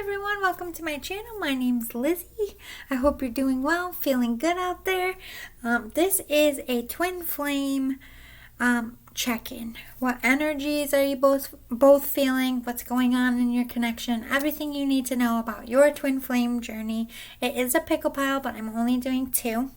everyone, welcome to my channel. My name's Lizzie. I hope you're doing well, feeling good out there. This is a twin flame check-in. What energies are you both feeling? What's going on in your connection? Everything you need to know about your twin flame journey. It is a pickle pile, but I'm only doing 2.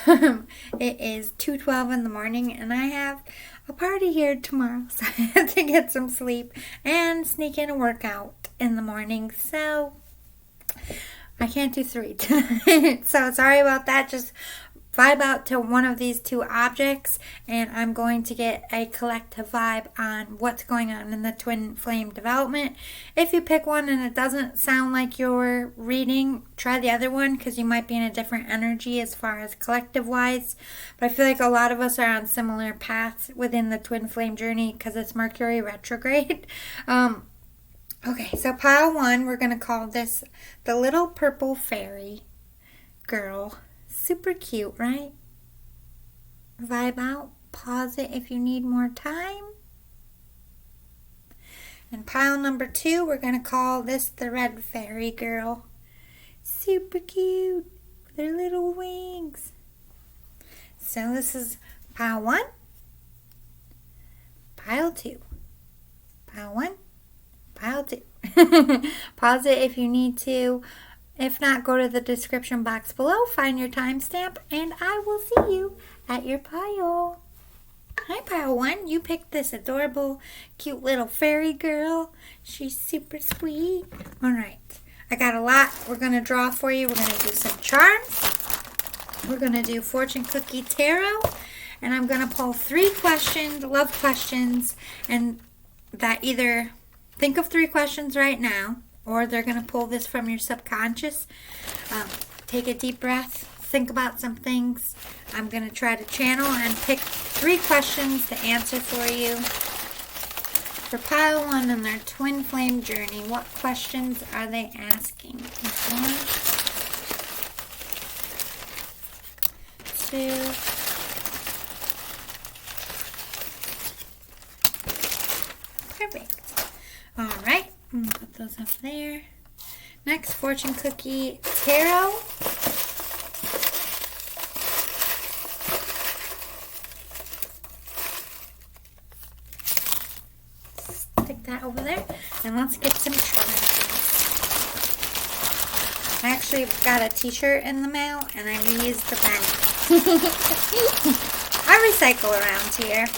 It is 2:12 in the morning and I have a party here tomorrow, so I have to get some sleep and sneak in a workout in the morning, so I can't do 3 tonight. So sorry about that. Just vibe out to one of these 2 objects and I'm going to get a collective vibe on what's going on in the twin flame development. If you pick one and it doesn't sound like you're reading, try the other one because you might be in a different energy as far as collective wise. But I feel like a lot of us are on similar paths within the twin flame journey because it's Mercury retrograde. Okay, so pile 1, we're going to call this the little purple fairy girl. Super cute, right? Vibe out. Pause it if you need more time. And pile number 2, we're going to call this the red fairy girl. Super cute. With her little wings. So this is pile 1. Pile 2. Pile 1. Pile 2. Pause it if you need to. If not, go to the description box below, find your timestamp, and I will see you at your pile. Hi, pile 1. You picked this adorable, cute little fairy girl. She's super sweet. All right. I got a lot we're going to draw for you. We're going to do some charms. We're going to do fortune cookie tarot, and I'm going to pull 3 questions, love questions, and that either think of 3 questions right now, or they're going to pull this from your subconscious. Take a deep breath. Think about some things. I'm going to try to channel and pick 3 questions to answer for you. For pile 1 and their twin flame journey, what questions are they asking? 1, 2, 3. Perfect. All right. Put those up there. Next, fortune cookie tarot. Stick that over there, and let's get some charms. I actually got a t-shirt in the mail, and I reused the bag. I recycle around here.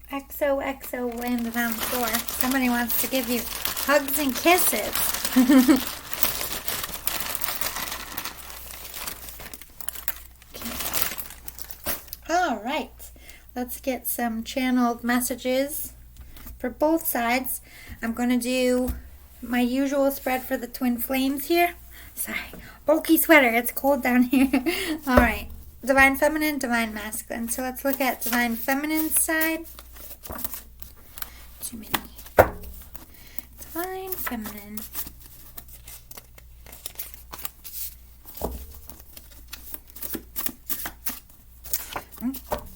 XOXO landed on the floor. Somebody wants to give you hugs and kisses. Okay. All right. Let's get some channeled messages for both sides. I'm going to do my usual spread for the twin flames here. Sorry. Bulky sweater. It's cold down here. All right. Divine Feminine, Divine Masculine. So let's look at Divine Feminine side. Too many. Divine Feminine.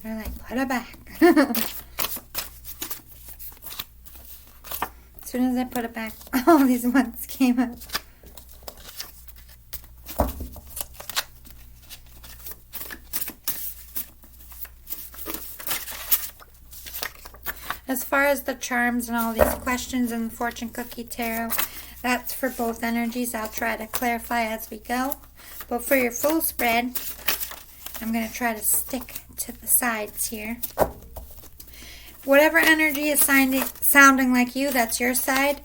They're like, put it back. As soon as I put it back, all these ones came up. As far as the charms and all these questions in the fortune cookie tarot, that's for both energies. I'll try to clarify as we go. But for your full spread, I'm going to try to stick to the sides here. Whatever energy is sounding like you, that's your side.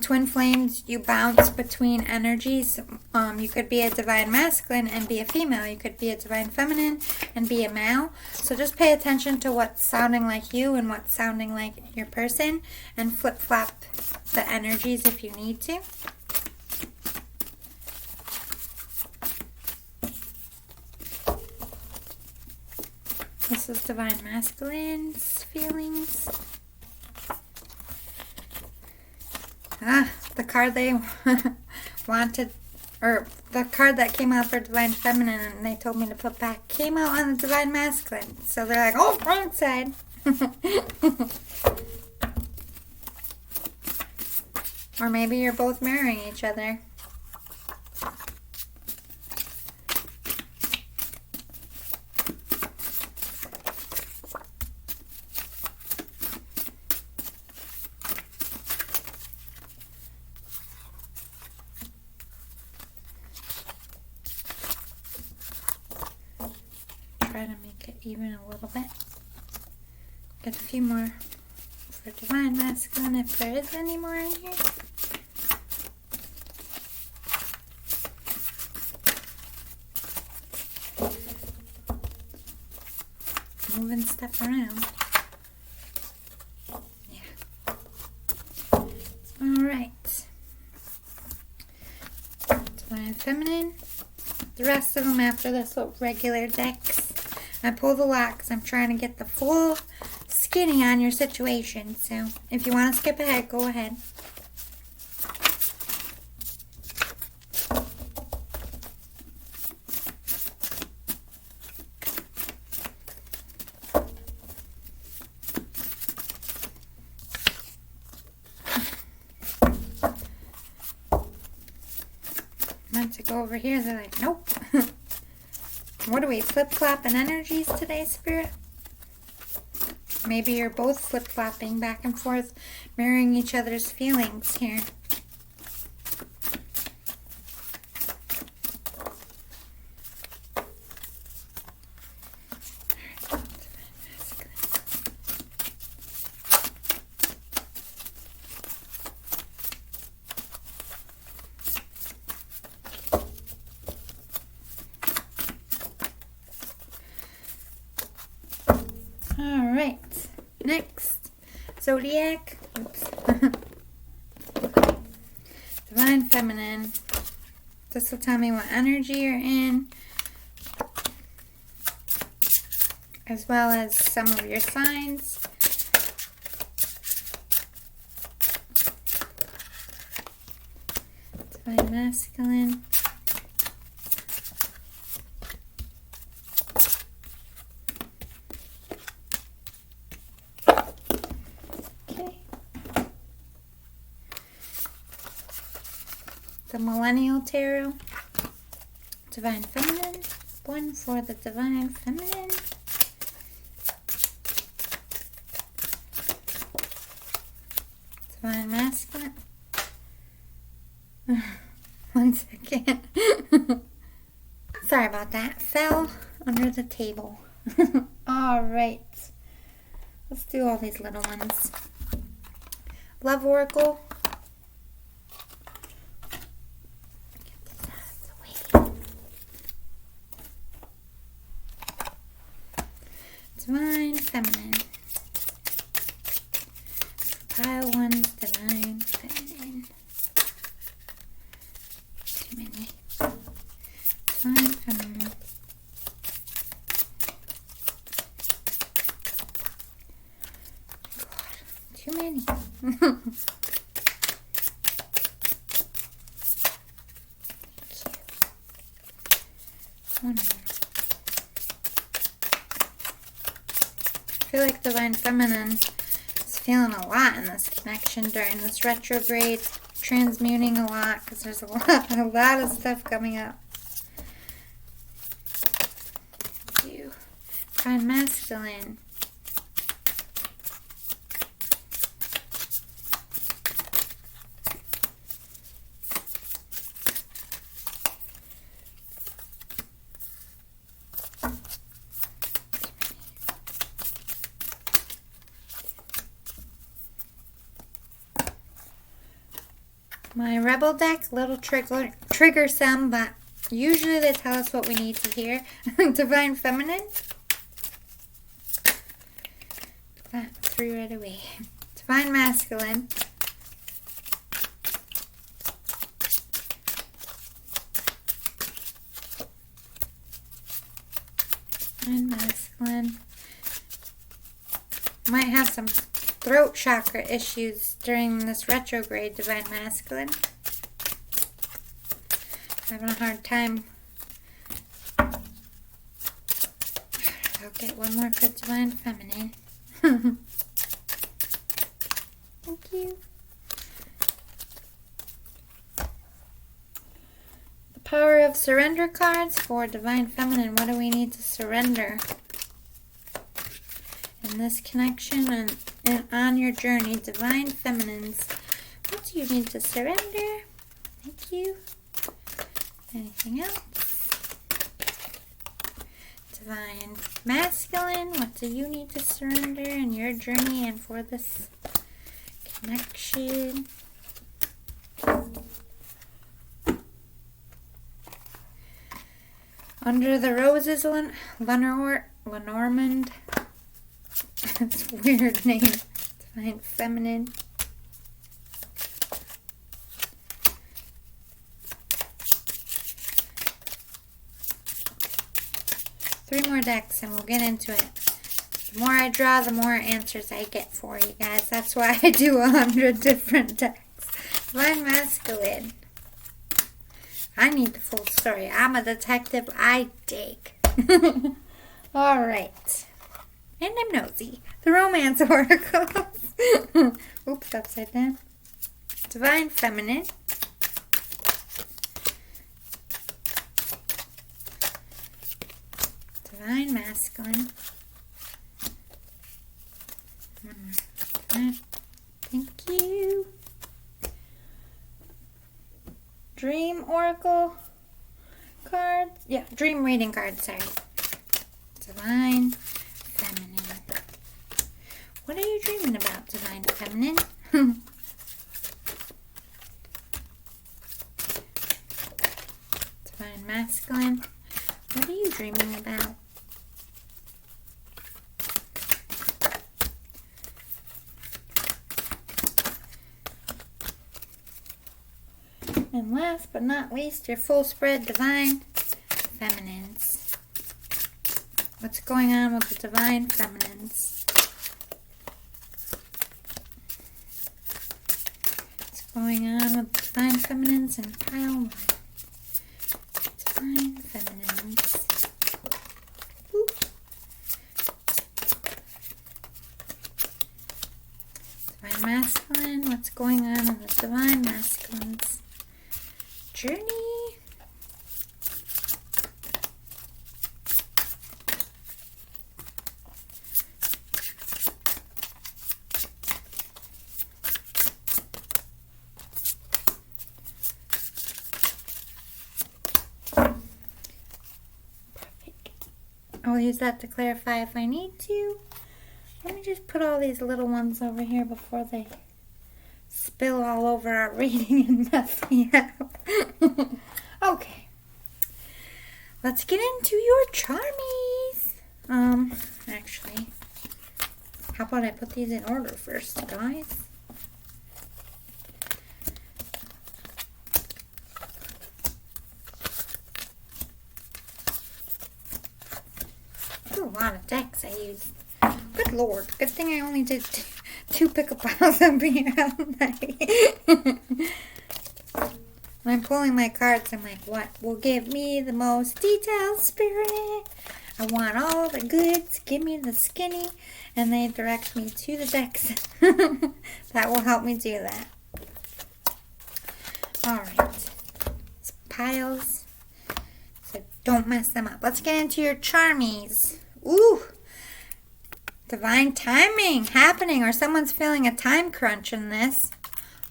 Twin flames, you bounce between energies. You could be a divine masculine and be a female. You could be a divine feminine and be a male. So just pay attention to what's sounding like you and what's sounding like your person, and flip-flop the energies if you need to. This is Divine Masculine's feelings. The card they wanted or the card that came out for Divine Feminine, and they told me to put back, came out on the Divine Masculine. So they're like, oh, wrong side. Or maybe you're both mirroring each other. Try to make it even a little bit. Get a few more for Divine Masculine if there is any more in here. Moving stuff around. Yeah. Alright. Divine Feminine. The rest of them after this look regular decks. I pull the lot because I'm trying to get the full skinny on your situation. So if you want to skip ahead, go ahead. Meant to go over here, they're like, nope. What are we, flip-flopping energies today, Spirit? Maybe you're both flip-flopping back and forth, mirroring each other's feelings here. Alright, next, Zodiac. Oops. Divine Feminine. This will tell me what energy you're in, as well as some of your signs. Divine Masculine. The Millennial Tarot. Divine Feminine. One for the Divine Feminine. Divine Masculine. One second. Sorry about that. Fell under the table. Alright. Let's do all these little ones. Love Oracle. Divine Feminine. Pile 1, Divine Feminine. Too many. Divine Feminine. God, too many. One more. I feel like Divine Feminine is feeling a lot in this connection during this retrograde, transmuting a lot because there's a lot of stuff coming up. You, Divine Masculine. My Rebel deck, little trigger some, but usually they tell us what we need to hear. Divine Feminine. That threw it away. Divine Masculine. Divine Masculine. Might have some throat chakra issues during this retrograde, Divine Masculine. Having a hard time. I'll get one more for Divine Feminine. Thank you. The Power of Surrender cards for Divine Feminine. What do we need to surrender in this connection and on your journey? Divine Feminines. What do you need to surrender? Thank you. Anything else? Divine Masculine. What do you need to surrender in your journey and for this connection? Under the Roses, Lenormand. That's a weird name. Divine Feminine. Three more decks and we'll get into it. The more I draw, the more answers I get for you guys. That's why I do 100 different decks. Divine Masculine. I need the full story. I'm a detective. I dig. Alright. And I'm nosy. The Romance Oracles. Oops, upside down. Divine Feminine. Divine Masculine. Thank you. Dream Oracle cards. Yeah, Dream Reading cards, sorry. Divine Feminine. What are you dreaming about, Divine Feminine? Divine Masculine. What are you dreaming about? And last but not least, your full spread Divine Feminines. What's going on with the Divine Feminines? What's going on with the Divine Feminines in pile 1? Divine Feminines. Ooh. Divine Masculine. What's going on in the Divine Masculines journey? I'll use that to clarify if I need to. Let me just put all these little ones over here before they spill all over our reading and mess me up. Okay. Let's get into your charmies. Actually, how about I put these in order first, guys? A lot of decks I used. Good Lord. Good thing I only did two pick-up piles and be out night. When I'm pulling my cards, I'm like, what will give me the most detailed spirit? I want all the goods. Give me the skinny. And they direct me to the decks. That will help me do that. Alright. Piles. So don't mess them up. Let's get into your charmies. Ooh. Divine timing happening, or someone's feeling a time crunch in this.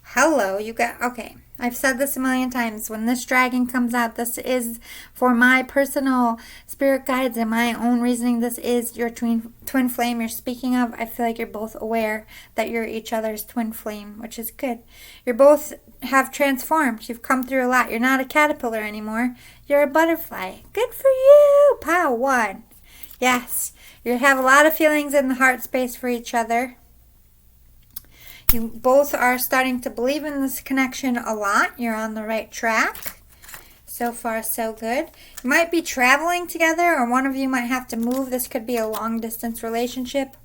Hello, you got, okay. I've said this a million times. When this dragon comes out, this is for my personal spirit guides and my own reasoning. This is your twin flame you're speaking of. I feel like you're both aware that you're each other's twin flame, which is good. You're both have transformed. You've come through a lot. You're not a caterpillar anymore. You're a butterfly. Good for you. Pile 1. Yes, you have a lot of feelings in the heart space for each other. You both are starting to believe in this connection a lot. You're on the right track. So far, so good. You might be traveling together, or one of you might have to move. This could be a long-distance relationship,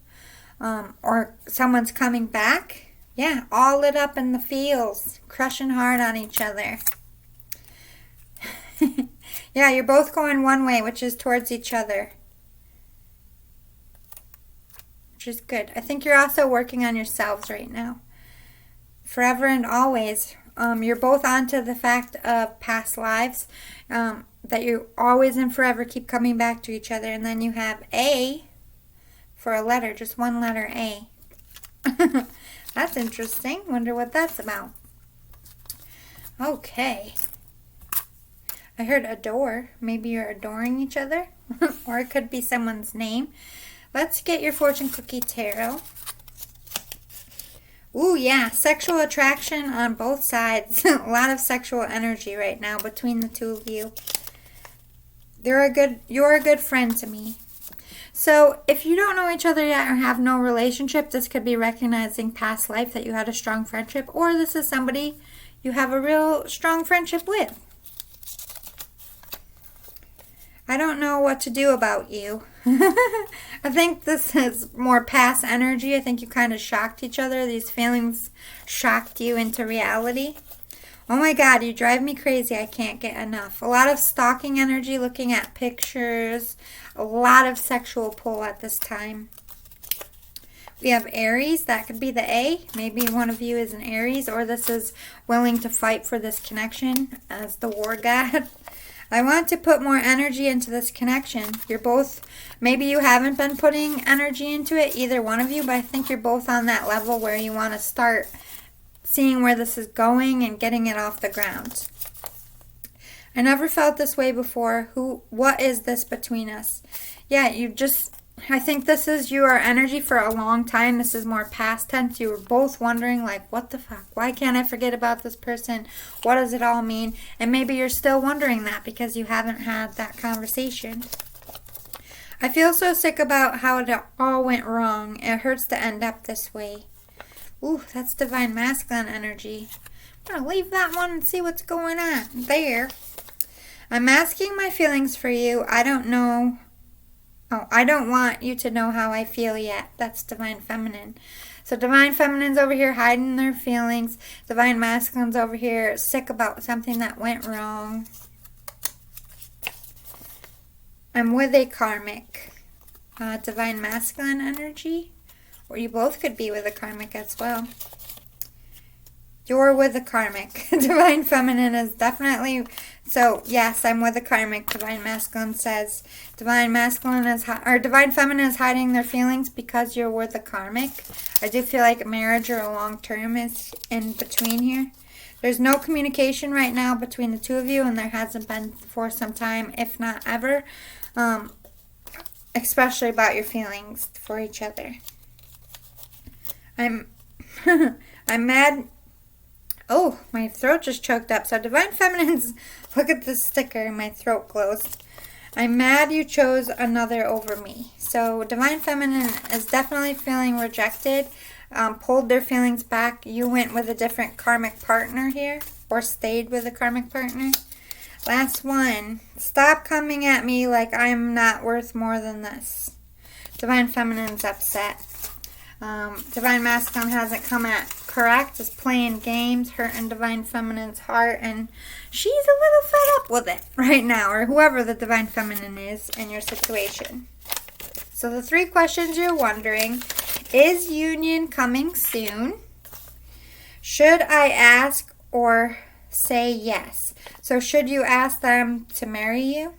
or someone's coming back. Yeah, all lit up in the feels, crushing hard on each other. Yeah, you're both going one way, which is towards each other. Which is good. I think you're also working on yourselves right now. Forever and always. You're both onto the fact of past lives. That you always and forever keep coming back to each other. And then you have A for a letter. Just one letter A. That's interesting. Wonder what that's about. Okay. I heard adore. Maybe you're adoring each other. Or it could be someone's name. Let's get your fortune cookie tarot. Ooh, yeah. Sexual attraction on both sides. A lot of sexual energy right now between the two of you. You're a good friend to me. So if you don't know each other yet or have no relationship, this could be recognizing past life that you had a strong friendship, or this is somebody you have a real strong friendship with. I don't know what to do about you. I think this is more past energy. I think you kind of shocked each other. These feelings shocked you into reality. Oh my God, you drive me crazy. I can't get enough. A lot of stalking energy, looking at pictures. A lot of sexual pull at this time. We have Aries. That could be the A. Maybe one of you is an Aries, or this is willing to fight for this connection as the war god. I want to put more energy into this connection. You're both, maybe you haven't been putting energy into it, either one of you, but I think you're both on that level where you want to start seeing where this is going and getting it off the ground. I never felt this way before. What is this between us? Yeah, I think this is your energy for a long time. This is more past tense. You were both wondering, like, what the fuck? Why can't I forget about this person? What does it all mean? And maybe you're still wondering that because you haven't had that conversation. I feel so sick about how it all went wrong. It hurts to end up this way. Ooh, that's divine masculine energy. I'm going to leave that one and see what's going on there. I'm masking my feelings for you. I don't want you to know how I feel yet. That's divine feminine. So divine feminine's over here hiding their feelings. Divine masculine's over here sick about something that went wrong. I'm with a karmic. Divine masculine energy. Or you both could be with a karmic as well. You're with a karmic. Divine feminine is definitely... So, yes, I'm with a karmic. Divine masculine says divine feminine is hiding their feelings because you're with a karmic. I do feel like a marriage or a long term is in between here. There's no communication right now between the two of you, and there hasn't been for some time, if not ever. Especially about your feelings for each other. I'm mad. Oh, my throat just choked up. So divine feminine's, look at this sticker, my throat closed. I'm mad you chose another over me. So divine feminine is definitely feeling rejected, pulled their feelings back. You went with a different karmic partner here, or stayed with a karmic partner. Last one. Stop coming at me like I'm not worth more than this. Divine feminine's upset. Divine masculine hasn't come at correct, is playing games, hurting divine feminine's heart, and she's a little fed up with it right now, or whoever the divine feminine is in your situation. So the 3 questions you're wondering: is union coming soon? Should I ask or say yes? So should you ask them to marry you?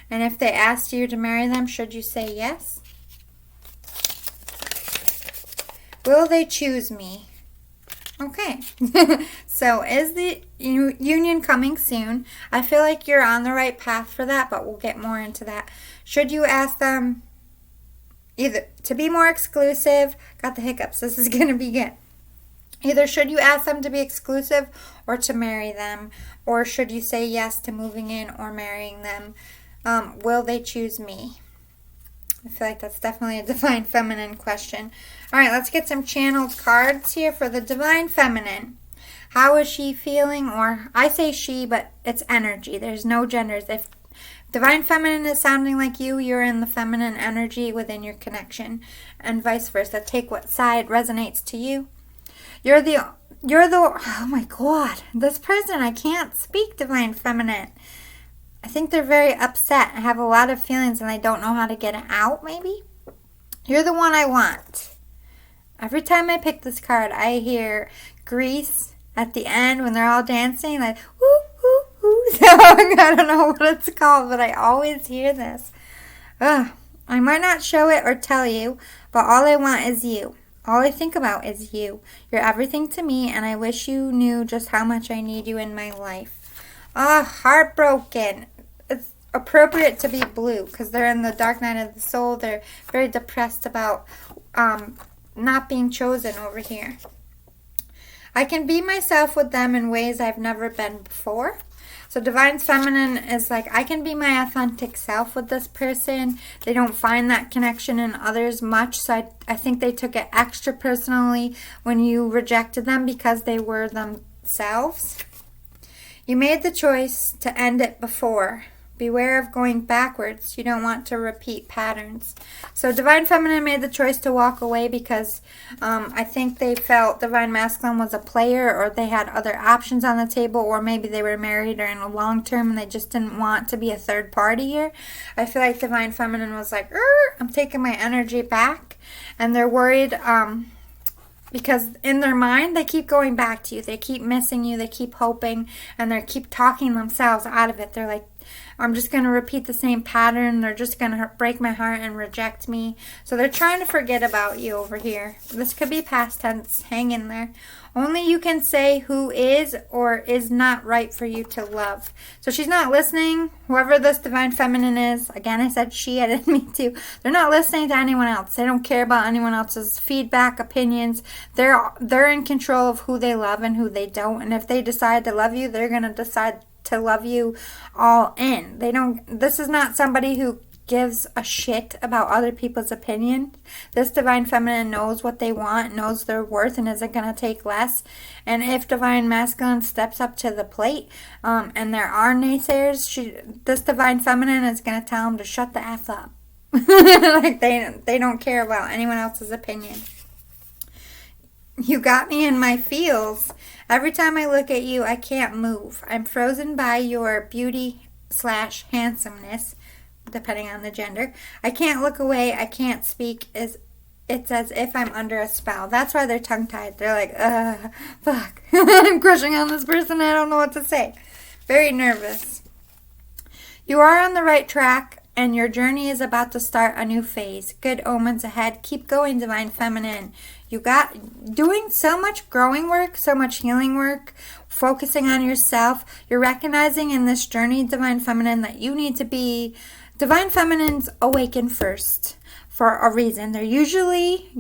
And if they asked you to marry them, should you say yes? Will they choose me? Okay. So is the union coming soon? I feel like you're on the right path for that, but we'll get more into that. Should you ask them either to be more exclusive? Got the hiccups. This is going to be good. Either should you ask them to be exclusive or to marry them? Or should you say yes to moving in or marrying them? Will they choose me? I feel like that's definitely a divine feminine question. All right, let's get some channeled cards here for the divine feminine. How is she feeling? Or I say she, but it's energy. There's no genders. If divine feminine is sounding like you're in the feminine energy within your connection, and vice versa. Take what side resonates to you. Oh my God, this person, I can't speak, Divine Feminine. I think they're very upset. I have a lot of feelings and I don't know how to get it out, maybe. You're the one I want. Every time I pick this card, I hear Grease at the end when they're all dancing, like, woo, woo, woo. So, I don't know what it's called, but I always hear this. Ugh. I might not show it or tell you, but all I want is you. All I think about is you. You're everything to me, and I wish you knew just how much I need you in my life. Heartbroken. It's appropriate to be blue because they're in the dark night of the soul. They're very depressed about not being chosen over here. I can be myself with them in ways I've never been before. So Divine Feminine is like, I can be my authentic self with this person. They don't find that connection in others much. So I think they took it extra personally when you rejected them because they were themselves. You made the choice to end it before. Beware of going backwards. You don't want to repeat patterns. So Divine Feminine made the choice to walk away because I think they felt Divine Masculine was a player, or they had other options on the table, or maybe they were married or in a long term and they just didn't want to be a third party here. I feel like Divine Feminine was like, I'm taking my energy back, and they're worried because in their mind, they keep going back to you. They keep missing you. They keep hoping, and they keep talking themselves out of it. They're like, I'm just going to repeat the same pattern. They're just going to break my heart and reject me. So they're trying to forget about you over here. This could be past tense. Hang in there. Only you can say who is or is not right for you to love. So she's not listening. Whoever this Divine Feminine is, again, I said she, I didn't mean to. They're not listening to anyone else. They don't care about anyone else's feedback, opinions. They're in control of who they love and who they don't. And if they decide to love you, they're going to decide to love you all in. This is not somebody who gives a shit about other people's opinions. This Divine Feminine knows what they want, knows their worth, and isn't going to take less. And if Divine Masculine steps up to the plate, and there are naysayers, this Divine Feminine is going to tell them to shut the F up. Like they don't care about anyone else's opinion. You got me in my feels. Every time I look at you, I can't move. I'm frozen by your beauty/handsomeness, depending on the gender. I can't look away. I can't speak. It's as if I'm under a spell. That's why they're tongue-tied. They're like, fuck. I'm crushing on this person. I don't know what to say. Very nervous. You are on the right track, and your journey is about to start a new phase. Good omens ahead. Keep going, Divine Feminine. You got doing so much growing work, so much healing work, focusing on yourself. You're recognizing in this journey, Divine Feminine, that you need to be Divine Feminines awaken first for a reason. They're usually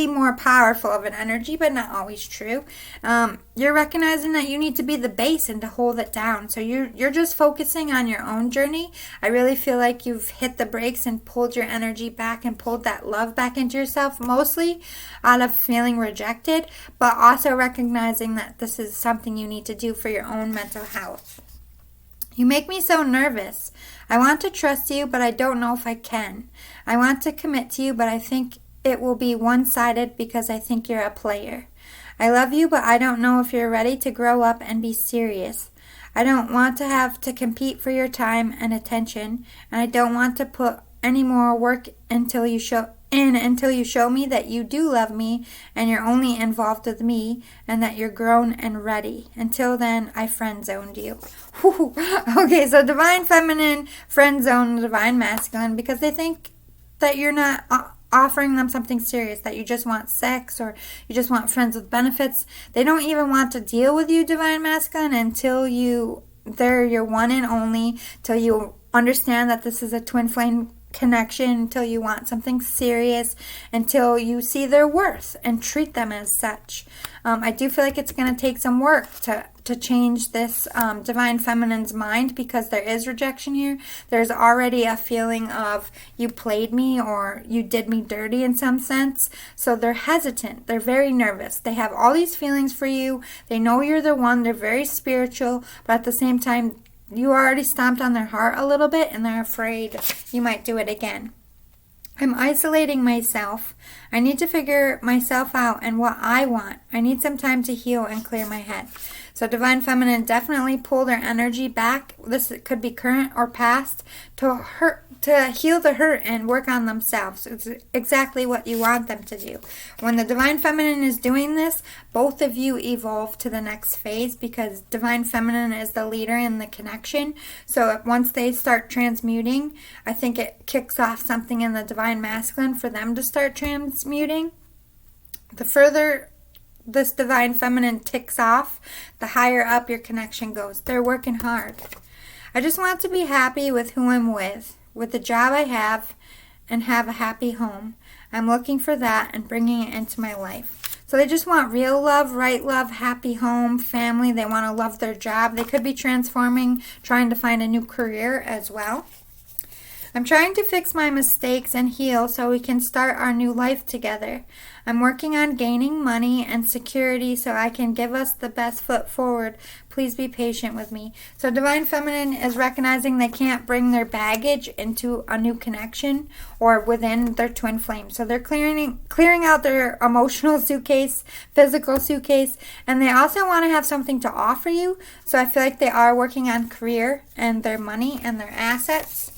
more powerful of an energy, but not always true. You're recognizing that you need to be the base and to hold it down. So you're just focusing on your own journey. I really feel like you've hit the brakes and pulled your energy back and pulled that love back into yourself, mostly out of feeling rejected, but also recognizing that this is something you need to do for your own mental health. You make me so nervous. I want to trust you, but I don't know if I can. I want to commit to you, but I think it will be one-sided because I think you're a player. I love you, but I don't know if you're ready to grow up and be serious. I don't want to have to compete for your time and attention, and I don't want to put any more work until you show me that you do love me and you're only involved with me and that you're grown and ready. Until then, I friend zoned you. Whew. Okay, so Divine Feminine friend zone Divine Masculine because they think that you're not offering them something serious, that you just want sex or you just want friends with benefits. They don't even want to deal with you, Divine Masculine, until they're your one and only, till you understand that this is a twin flame connection, until you want something serious, until you see their worth and treat them as such. I do feel like it's going to take some work to change this Divine Feminine's mind because there is rejection here. There's already a feeling of you played me or you did me dirty in some sense. So they're hesitant. They're very nervous. They have all these feelings for you. They know you're the one. They're very spiritual, but at the same time, you already stomped on their heart a little bit and they're afraid you might do it again. I'm isolating myself. I need to figure myself out and what I want. I need some time to heal and clear my head. So Divine Feminine, definitely pull their energy back. This could be current or past, to heal the hurt and work on themselves. It's exactly what you want them to do. When the Divine Feminine is doing this, both of you evolve to the next phase, because Divine Feminine is the leader in the connection. So once they start transmuting, I think it kicks off something in the Divine Masculine for them to start transmuting. The further this Divine Feminine ticks off, the higher up your connection goes. They're working hard. I just want to be happy with who I'm with the job I have, and have a happy home. I'm looking for that and bringing it into my life. So they just want real love, right love, happy home, family. They want to love their job. They could be transforming, trying to find a new career as well. I'm trying to fix my mistakes and heal so we can start our new life together. I'm working on gaining money and security so I can give us the best foot forward. Please be patient with me. So Divine Feminine is recognizing they can't bring their baggage into a new connection or within their twin flame. So they're clearing out their emotional suitcase, physical suitcase, and they also want to have something to offer you. So I feel like they are working on career and their money and their assets.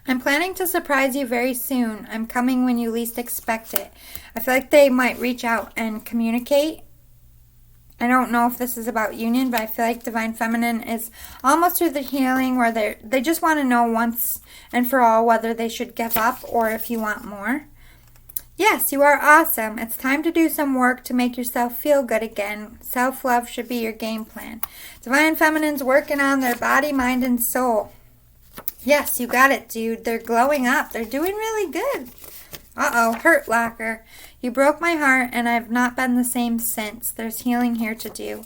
I'm planning to surprise you very soon. I'm coming when you least expect it. I feel like they might reach out and communicate. I don't know if this is about union, but I feel like Divine Feminine is almost through the healing where they just want to know once and for all whether they should give up or if you want more. Yes, you are awesome. It's time to do some work to make yourself feel good again. Self-love should be your game plan. Divine Feminine's working on their body, mind, and soul. Yes, you got it, dude. They're glowing up. They're doing really good. Uh-oh, hurt locker. You broke my heart, and I've not been the same since. There's healing here to do.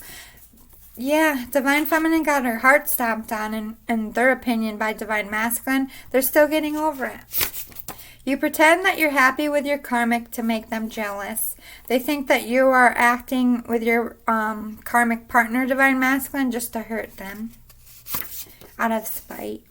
Yeah, Divine Feminine got her heart stomped on, in their opinion, by Divine Masculine. They're still getting over it. You pretend that you're happy with your karmic to make them jealous. They think that you are acting with your karmic partner, Divine Masculine, just to hurt them out of spite.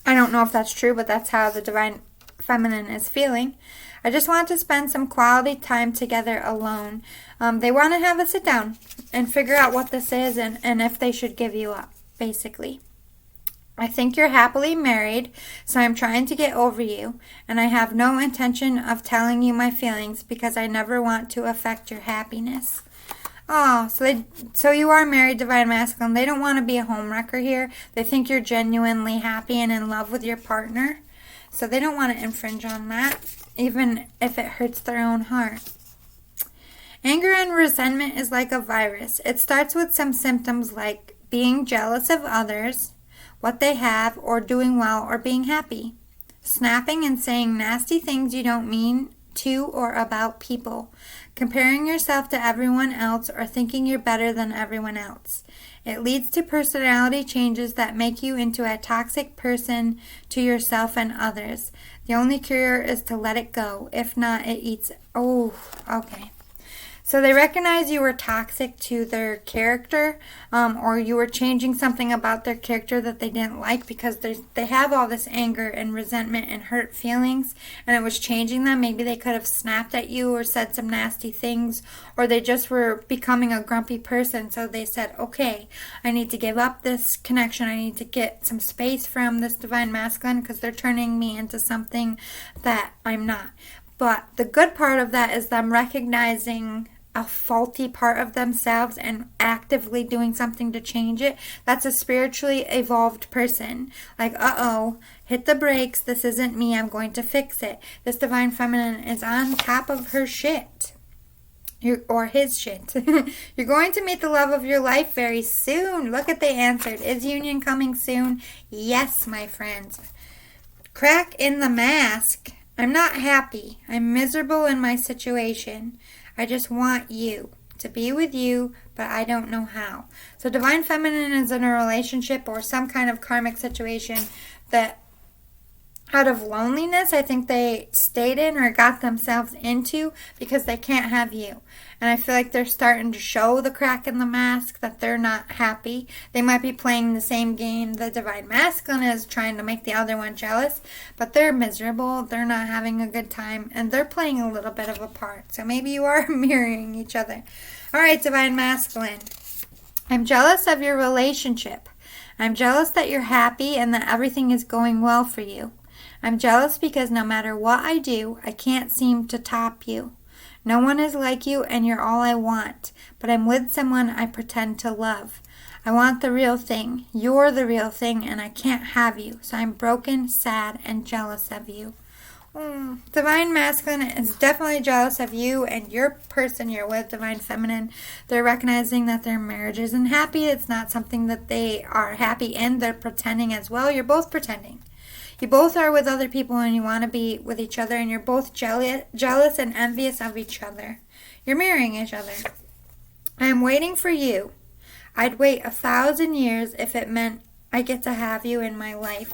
I don't know if that's true, but that's how the Divine Feminine is feeling. I just want to spend some quality time together alone. They want to have a sit down and figure out what this is and if they should give you up, basically. I think you're happily married, so I'm trying to get over you, and I have no intention of telling you my feelings because I never want to affect your happiness. Oh, so you are married, Divine Masculine. They don't want to be a homewrecker here. They think you're genuinely happy and in love with your partner. So they don't want to infringe on that, even if it hurts their own heart. Anger and resentment is like a virus. It starts with some symptoms like being jealous of others, what they have, or doing well, or being happy. Snapping and saying nasty things you don't mean to or about people. Comparing yourself to everyone else or thinking you're better than everyone else. It leads to personality changes that make you into a toxic person to yourself and others. The only cure is to let it go. If not, it eats. Oh, okay. So they recognize you were toxic to their character, or you were changing something about their character that they didn't like because they have all this anger and resentment and hurt feelings, and it was changing them. Maybe they could have snapped at you or said some nasty things, or they just were becoming a grumpy person. So they said, okay, I need to give up this connection. I need to get some space from this Divine Masculine because they're turning me into something that I'm not. But the good part of that is them recognizing a faulty part of themselves and actively doing something to change it. That's a spiritually evolved person. Like, hit the brakes. This isn't me. I'm going to fix it. This Divine Feminine is on top of her shit. Or his shit. You're going to meet the love of your life very soon. Look at they answered. Is union coming soon? Yes, my friends. Crack in the mask. I'm not happy. I'm miserable in my situation. I just want you to be with you, but I don't know how. So Divine Feminine is in a relationship or some kind of karmic situation that out of loneliness. I think they stayed in or got themselves into because they can't have you. And I feel like they're starting to show the crack in the mask that they're not happy. They might be playing the same game the Divine Masculine is, trying to make the other one jealous, but they're miserable. They're not having a good time, and they're playing a little bit of a part. So maybe you are mirroring each other. All right, Divine Masculine. I'm jealous of your relationship. I'm jealous that you're happy and that everything is going well for you. I'm jealous because no matter what I do, I can't seem to top you. No one is like you and you're all I want, but I'm with someone I pretend to love. I want the real thing. You're the real thing and I can't have you, so I'm broken, sad, and jealous of you. Divine Masculine is definitely jealous of you and your person you're with, Divine Feminine. They're recognizing that their marriage isn't happy. It's not something that they are happy in. They're pretending as well. You're both pretending. You both are with other people and you want to be with each other, and you're both jealous and envious of each other. You're mirroring each other. I am waiting for you. I'd wait 1,000 years if it meant I get to have you in my life.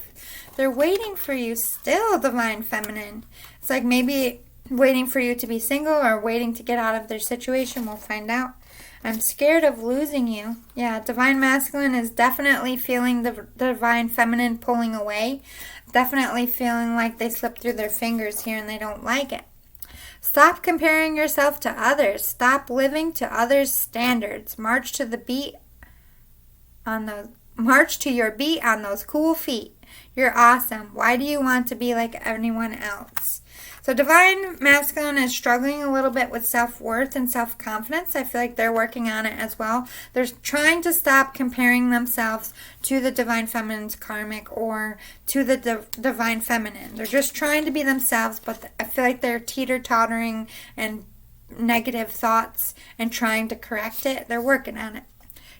They're waiting for you still, Divine Feminine. It's like maybe waiting for you to be single or waiting to get out of their situation. We'll find out. I'm scared of losing you. Yeah, Divine Masculine is definitely feeling the Divine Feminine pulling away. Definitely feeling like they slipped through their fingers here and they don't like it. Stop comparing yourself to others. Stop living to others' standards. March to your beat on those cool feet. You're awesome. Why do you want to be like anyone else? So Divine Masculine is struggling a little bit with self-worth and self-confidence. I feel like they're working on it as well. They're trying to stop comparing themselves to the Divine Feminine's karmic or to the Divine Feminine. They're just trying to be themselves, but I feel like they're teeter-tottering and negative thoughts and trying to correct it. They're working on it.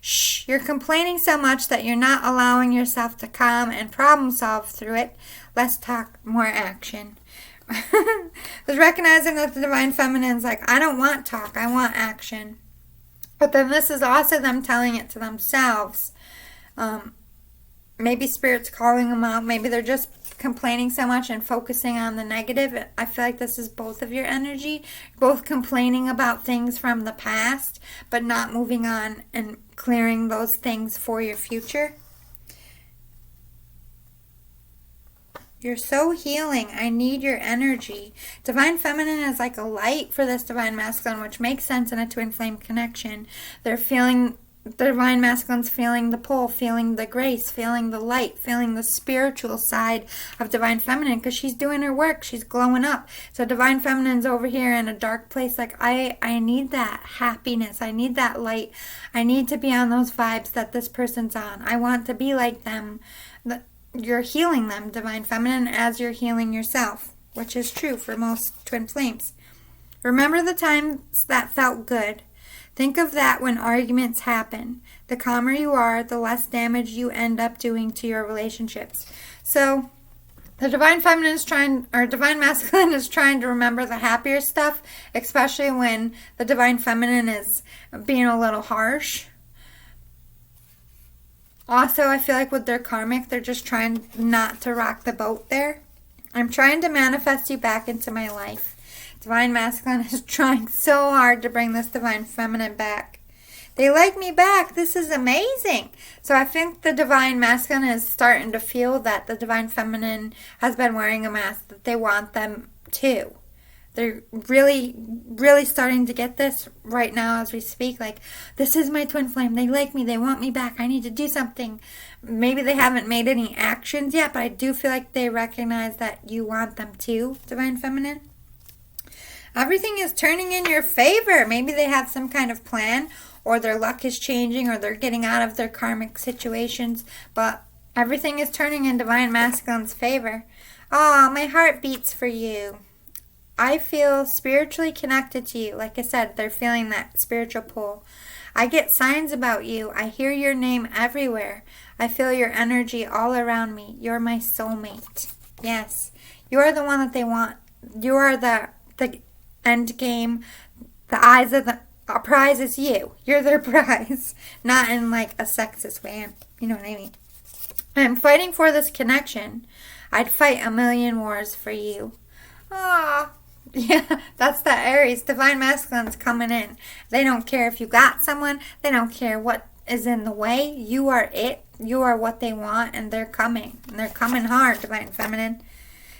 Shh, you're complaining so much that you're not allowing yourself to calm and problem solve through it. Less talk, more action. There's recognizing that the Divine Feminine's like, I don't want talk, I want action. But then this is also them telling it to themselves. Maybe Spirit's calling them out. Maybe they're just complaining so much and focusing on the negative. I feel like this is both of your energy. Both complaining about things from the past, but not moving on and clearing those things for your future. You're so healing. I need your energy. Divine Feminine is like a light for this Divine Masculine, which makes sense in a twin flame connection. They're feeling, the Divine Masculine's feeling the pull, feeling the grace, feeling the light, feeling the spiritual side of Divine Feminine because she's doing her work. She's glowing up. So Divine Feminine's over here in a dark place like, I need that happiness. I need that light. I need to be on those vibes that this person's on. I want to be like them. You're healing them, Divine Feminine, as you're healing yourself, which is true for most twin flames. Remember the times that felt good. Think of that when arguments happen. The calmer you are, the less damage you end up doing to your relationships. So the Divine Feminine is Divine Masculine is trying to remember the happier stuff, especially when the Divine Feminine is being a little harsh. Also, I feel like with their karmic, they're just trying not to rock the boat there. I'm trying to manifest you back into my life. Divine Masculine is trying so hard to bring this Divine Feminine back. They like me back. This is amazing. So I think the Divine Masculine is starting to feel that the Divine Feminine has been wearing a mask, that they want them too. They're really, really starting to get this right now as we speak. Like, this is my twin flame. They like me. They want me back. I need to do something. Maybe they haven't made any actions yet, but I do feel like they recognize that you want them too, Divine Feminine. Everything is turning in your favor. Maybe they have some kind of plan, or their luck is changing, or they're getting out of their karmic situations, but everything is turning in Divine Masculine's favor. Oh, my heart beats for you. I feel spiritually connected to you. Like I said, they're feeling that spiritual pull. I get signs about you. I hear your name everywhere. I feel your energy all around me. You're my soulmate. Yes, you are the one that they want. You are the end game. The eyes of the prize is you. You're their prize. Not in like a sexist way. You know what I mean? I'm fighting for this connection. I'd fight a million wars for you. Ah, yeah, that's the Aries. Divine Masculine's coming in. They don't care if you got someone. They don't care what is in the way. You are it. You are what they want, and they're coming. And they're coming hard, Divine Feminine.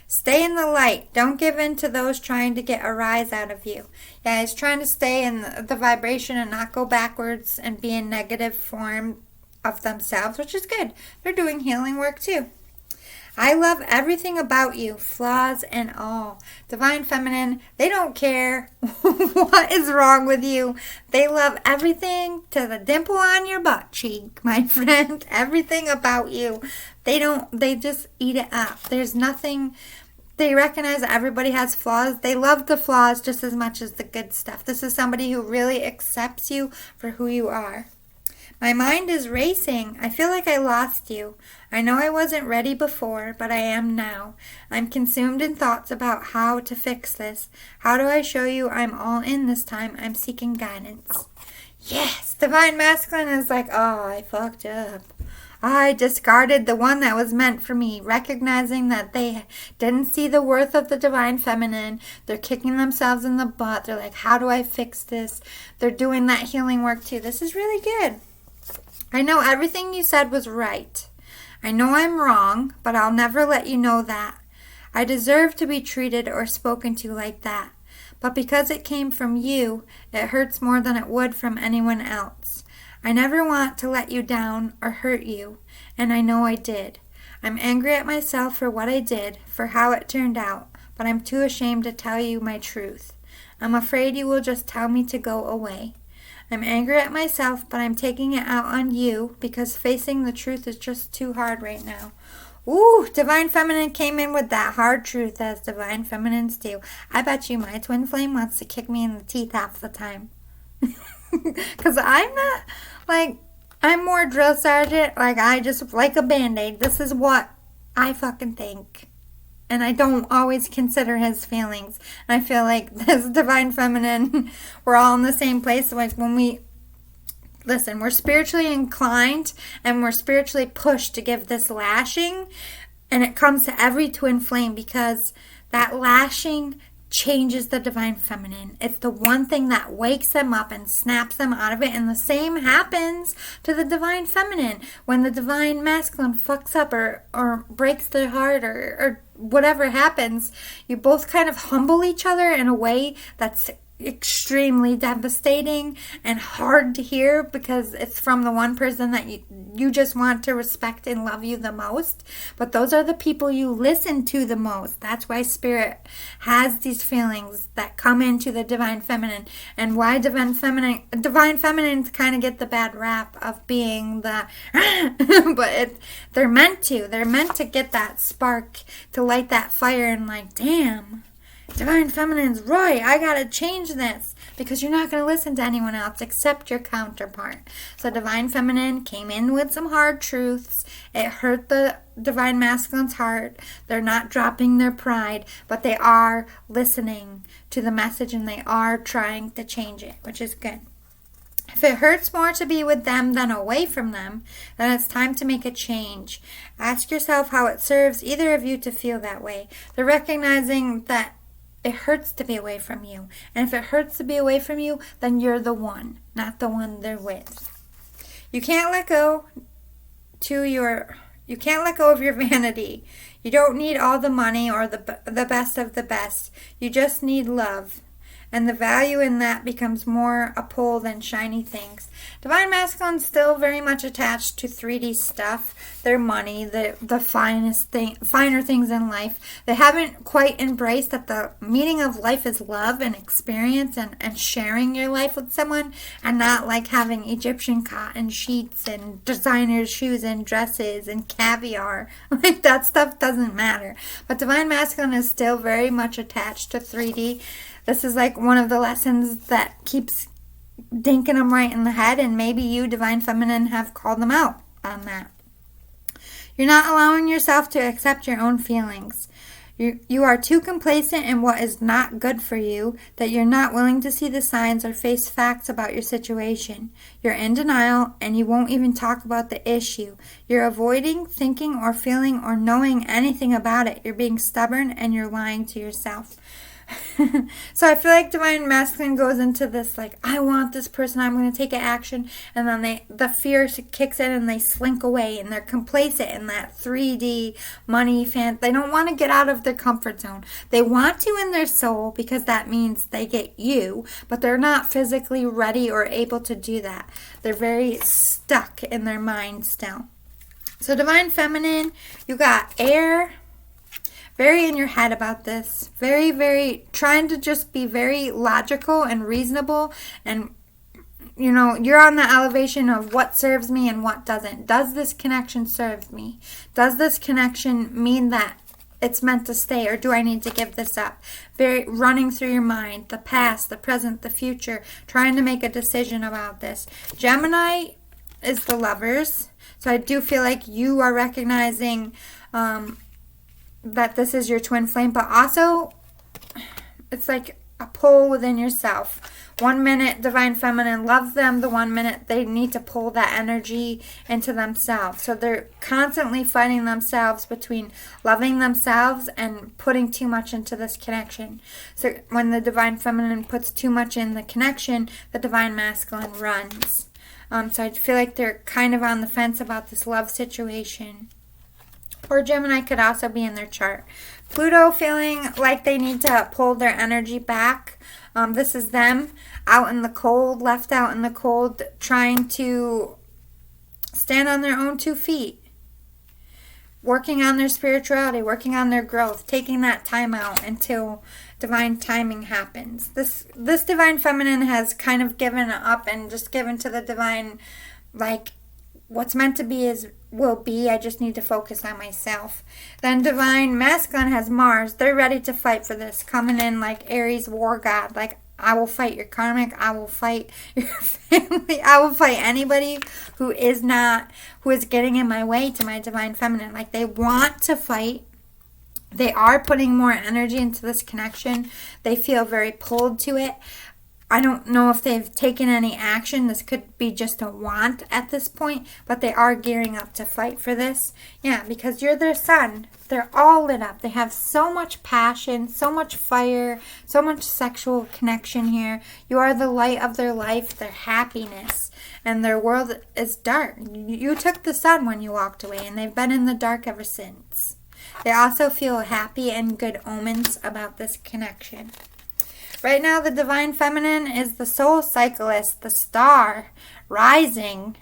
Stay in the light. Don't give in to those trying to get a rise out of you. Yeah, he's trying to stay in the vibration and not go backwards and be in negative form of themselves, which is good. They're doing healing work too. I love everything about you, flaws and all. Divine Feminine, they don't care what is wrong with you. They love everything to the dimple on your butt cheek, my friend. Everything about you. They just eat it up. There's nothing. They recognize that everybody has flaws. They love the flaws just as much as the good stuff. This is somebody who really accepts you for who you are. My mind is racing. I feel like I lost you. I know I wasn't ready before, but I am now. I'm consumed in thoughts about how to fix this. How do I show you I'm all in this time? I'm seeking guidance. Yes, Divine Masculine is like, oh, I fucked up. I discarded the one that was meant for me, recognizing that they didn't see the worth of the Divine Feminine. They're kicking themselves in the butt. They're like, how do I fix this? They're doing that healing work too. This is really good. I know everything you said was right. I know I'm wrong, but I'll never let you know that. I deserve to be treated or spoken to like that. But because it came from you, it hurts more than it would from anyone else. I never want to let you down or hurt you, and I know I did. I'm angry at myself for what I did, for how it turned out, but I'm too ashamed to tell you my truth. I'm afraid you will just tell me to go away. I'm angry at myself, but I'm taking it out on you because facing the truth is just too hard right now. Ooh, Divine Feminine came in with that hard truth as Divine Feminines do. I bet you my twin flame wants to kick me in the teeth half the time. Because I'm not, I'm more drill sergeant. I just like a Band-Aid. This is what I fucking think. And I don't always consider his feelings. And I feel like this Divine Feminine, we're all in the same place. Like when we're spiritually inclined and we're spiritually pushed to give this lashing. And it comes to every twin flame because that lashing changes the Divine Feminine. It's the one thing that wakes them up and snaps them out of it. And the same happens to the Divine Feminine. When the Divine Masculine fucks up or breaks their heart or whatever happens, you both kind of humble each other in a way that's extremely devastating and hard to hear because it's from the one person that you just want to respect and love you the most. But those are the people you listen to the most. That's why Spirit has these feelings that come into the Divine Feminine, and why Divine Feminines kind of get the bad rap of being the but they're meant to get that spark, to light that fire, and like, damn, Divine Feminine's right, I gotta change this. Because you're not going to listen to anyone else except your counterpart. So Divine Feminine came in with some hard truths. It hurt the Divine Masculine's heart. They're not dropping their pride, but they are listening to the message and they are trying to change it, which is good. If it hurts more to be with them than away from them, then it's time to make a change. Ask yourself how it serves either of you to feel that way. They're recognizing that it hurts to be away from you. And if it hurts to be away from you, then you're the one, not the one they're with. You can't let go of your vanity. You don't need all the money or the best of the best. You just need love. And the value in that becomes more a pull than shiny things. Divine Masculine's still very much attached to 3D stuff, their money, the finer things in life. They haven't quite embraced that the meaning of life is love and experience and sharing your life with someone, and not like having Egyptian cotton sheets and designer shoes and dresses and caviar. Like, that stuff doesn't matter. But Divine Masculine is still very much attached to 3D. This is like one of the lessons that keeps dinking them right in the head, and maybe you, Divine Feminine, have called them out on that. You're not allowing yourself to accept your own feelings. You are too complacent in what is not good for you, that you're not willing to see the signs or face facts about your situation. You're in denial, and you won't even talk about the issue. You're avoiding thinking or feeling or knowing anything about it. You're being stubborn, and you're lying to yourself. So I feel like Divine Masculine goes into this like, I want this person, I'm going to take action, and then the fear kicks in and they slink away and they're complacent in that 3D money fan. They don't want to get out of their comfort zone. They want to in their soul because that means they get you, but they're not physically ready or able to do that. They're very stuck in their mind still. So Divine Feminine, you got air. Very in your head about this. Very, very trying to just be very logical and reasonable. And, you're on the elevation of what serves me and what doesn't. Does this connection serve me? Does this connection mean that it's meant to stay, or do I need to give this up? Very running through your mind, the past, the present, the future, trying to make a decision about this. Gemini is the Lovers. So I do feel like you are recognizing that this is your twin flame, but also it's like a pull within yourself. 1 minute Divine Feminine loves them, the 1 minute they need to pull that energy into themselves. So they're constantly fighting themselves between loving themselves and putting too much into this connection. So when the Divine Feminine puts too much in the connection, the Divine Masculine runs. So I feel like they're kind of on the fence about this love situation. Or Gemini could also be in their chart. Pluto feeling like they need to pull their energy back. This is them out in the cold, left out in the cold, trying to stand on their own 2 feet. Working on their spirituality, working on their growth, taking that time out until divine timing happens. This Divine Feminine has kind of given up and just given to the divine, like, what's meant to be will be. I just need to focus on myself. Then Divine Masculine has Mars. They're ready to fight for this. Coming in like Aries war god. Like, I will fight your karmic. I will fight your family. I will fight anybody who is getting in my way to my Divine Feminine. Like, they want to fight. They are putting more energy into this connection. They feel very pulled to it. I don't know if they've taken any action. This could be just a want at this point, but they are gearing up to fight for this. Yeah, because you're their sun. They're all lit up. They have so much passion, so much fire, so much sexual connection here. You are the light of their life, their happiness, and their world is dark. You took the sun when you walked away, and they've been in the dark ever since. They also feel happy and good omens about this connection. Right now, the Divine Feminine is the soul cyclist, the star, rising.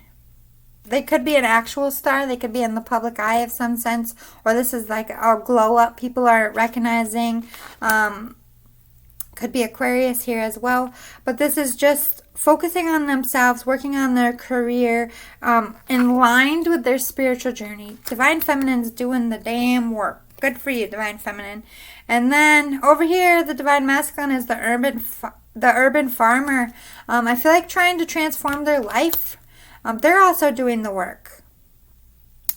They could be an actual star. They could be in the public eye of some sense. Or this is like a glow up people are recognizing. Could be Aquarius here as well. But this is just focusing on themselves, working on their career, in line with their spiritual journey. Divine Feminine's doing the damn work. Good for you, Divine Feminine. And then over here, the Divine Masculine is the urban farmer. I feel like trying to transform their life. They're also doing the work.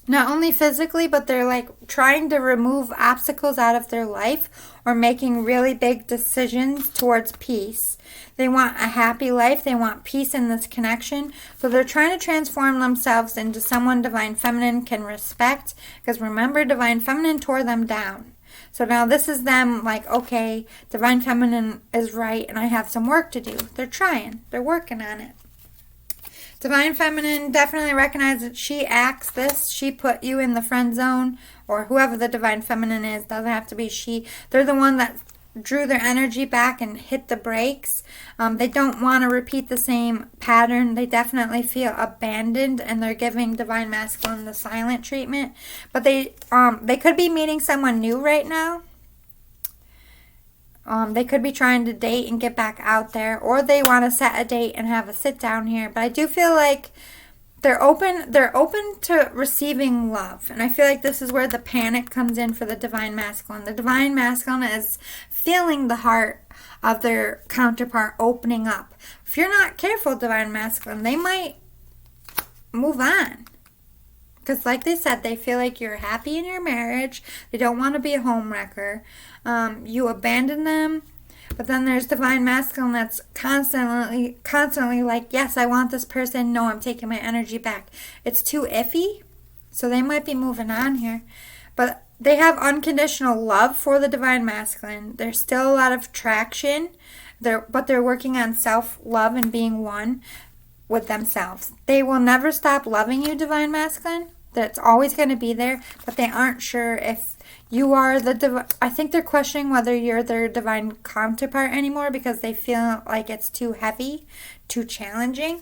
Not only physically, but they're like trying to remove obstacles out of their life or making really big decisions towards peace. They want a happy life. They want peace in this connection. So they're trying to transform themselves into someone Divine Feminine can respect. Because remember, Divine Feminine tore them down. So now this is them like, okay, Divine Feminine is right and I have some work to do. They're trying. They're working on it. Divine Feminine definitely recognizes that she acts this. She put you in the friend zone, or whoever the Divine Feminine is. Doesn't have to be she. They're the one that drew their energy back and hit the brakes. They don't want to repeat the same pattern. They definitely feel abandoned, and they're giving Divine Masculine the silent treatment. But they could be meeting someone new right now. They could be trying to date and get back out there, or they want to set a date and have a sit down here. But I do feel like they're open to receiving love. And I feel like this is where the panic comes in for the Divine Masculine. The Divine Masculine is feeling the heart of their counterpart opening up. If you're not careful, Divine Masculine, they might move on. Because like they said, they feel like you're happy in your marriage. They don't want to be a homewrecker. You abandon them. But then there's divine masculine that's constantly like, yes, I want this person. No, I'm taking my energy back. It's too iffy. So they might be moving on here. But they have unconditional love for the divine masculine. There's still a lot of traction. But they're working on self-love and being one with themselves. They will never stop loving you, divine masculine. That's always going to be there. But they aren't sure if you are I think they're questioning whether you're their divine counterpart anymore because they feel like it's too heavy, too challenging.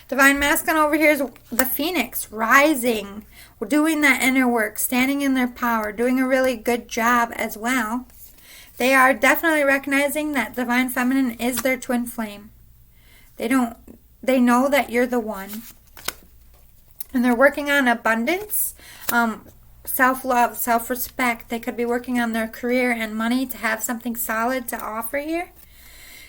Divine masculine over here is the phoenix, rising, doing that inner work, standing in their power, doing a really good job as well. They are definitely recognizing that divine feminine is their twin flame. They know that you're the one. And they're working on abundance, self-love, self-respect. They could be working on their career and money to have something solid to offer here.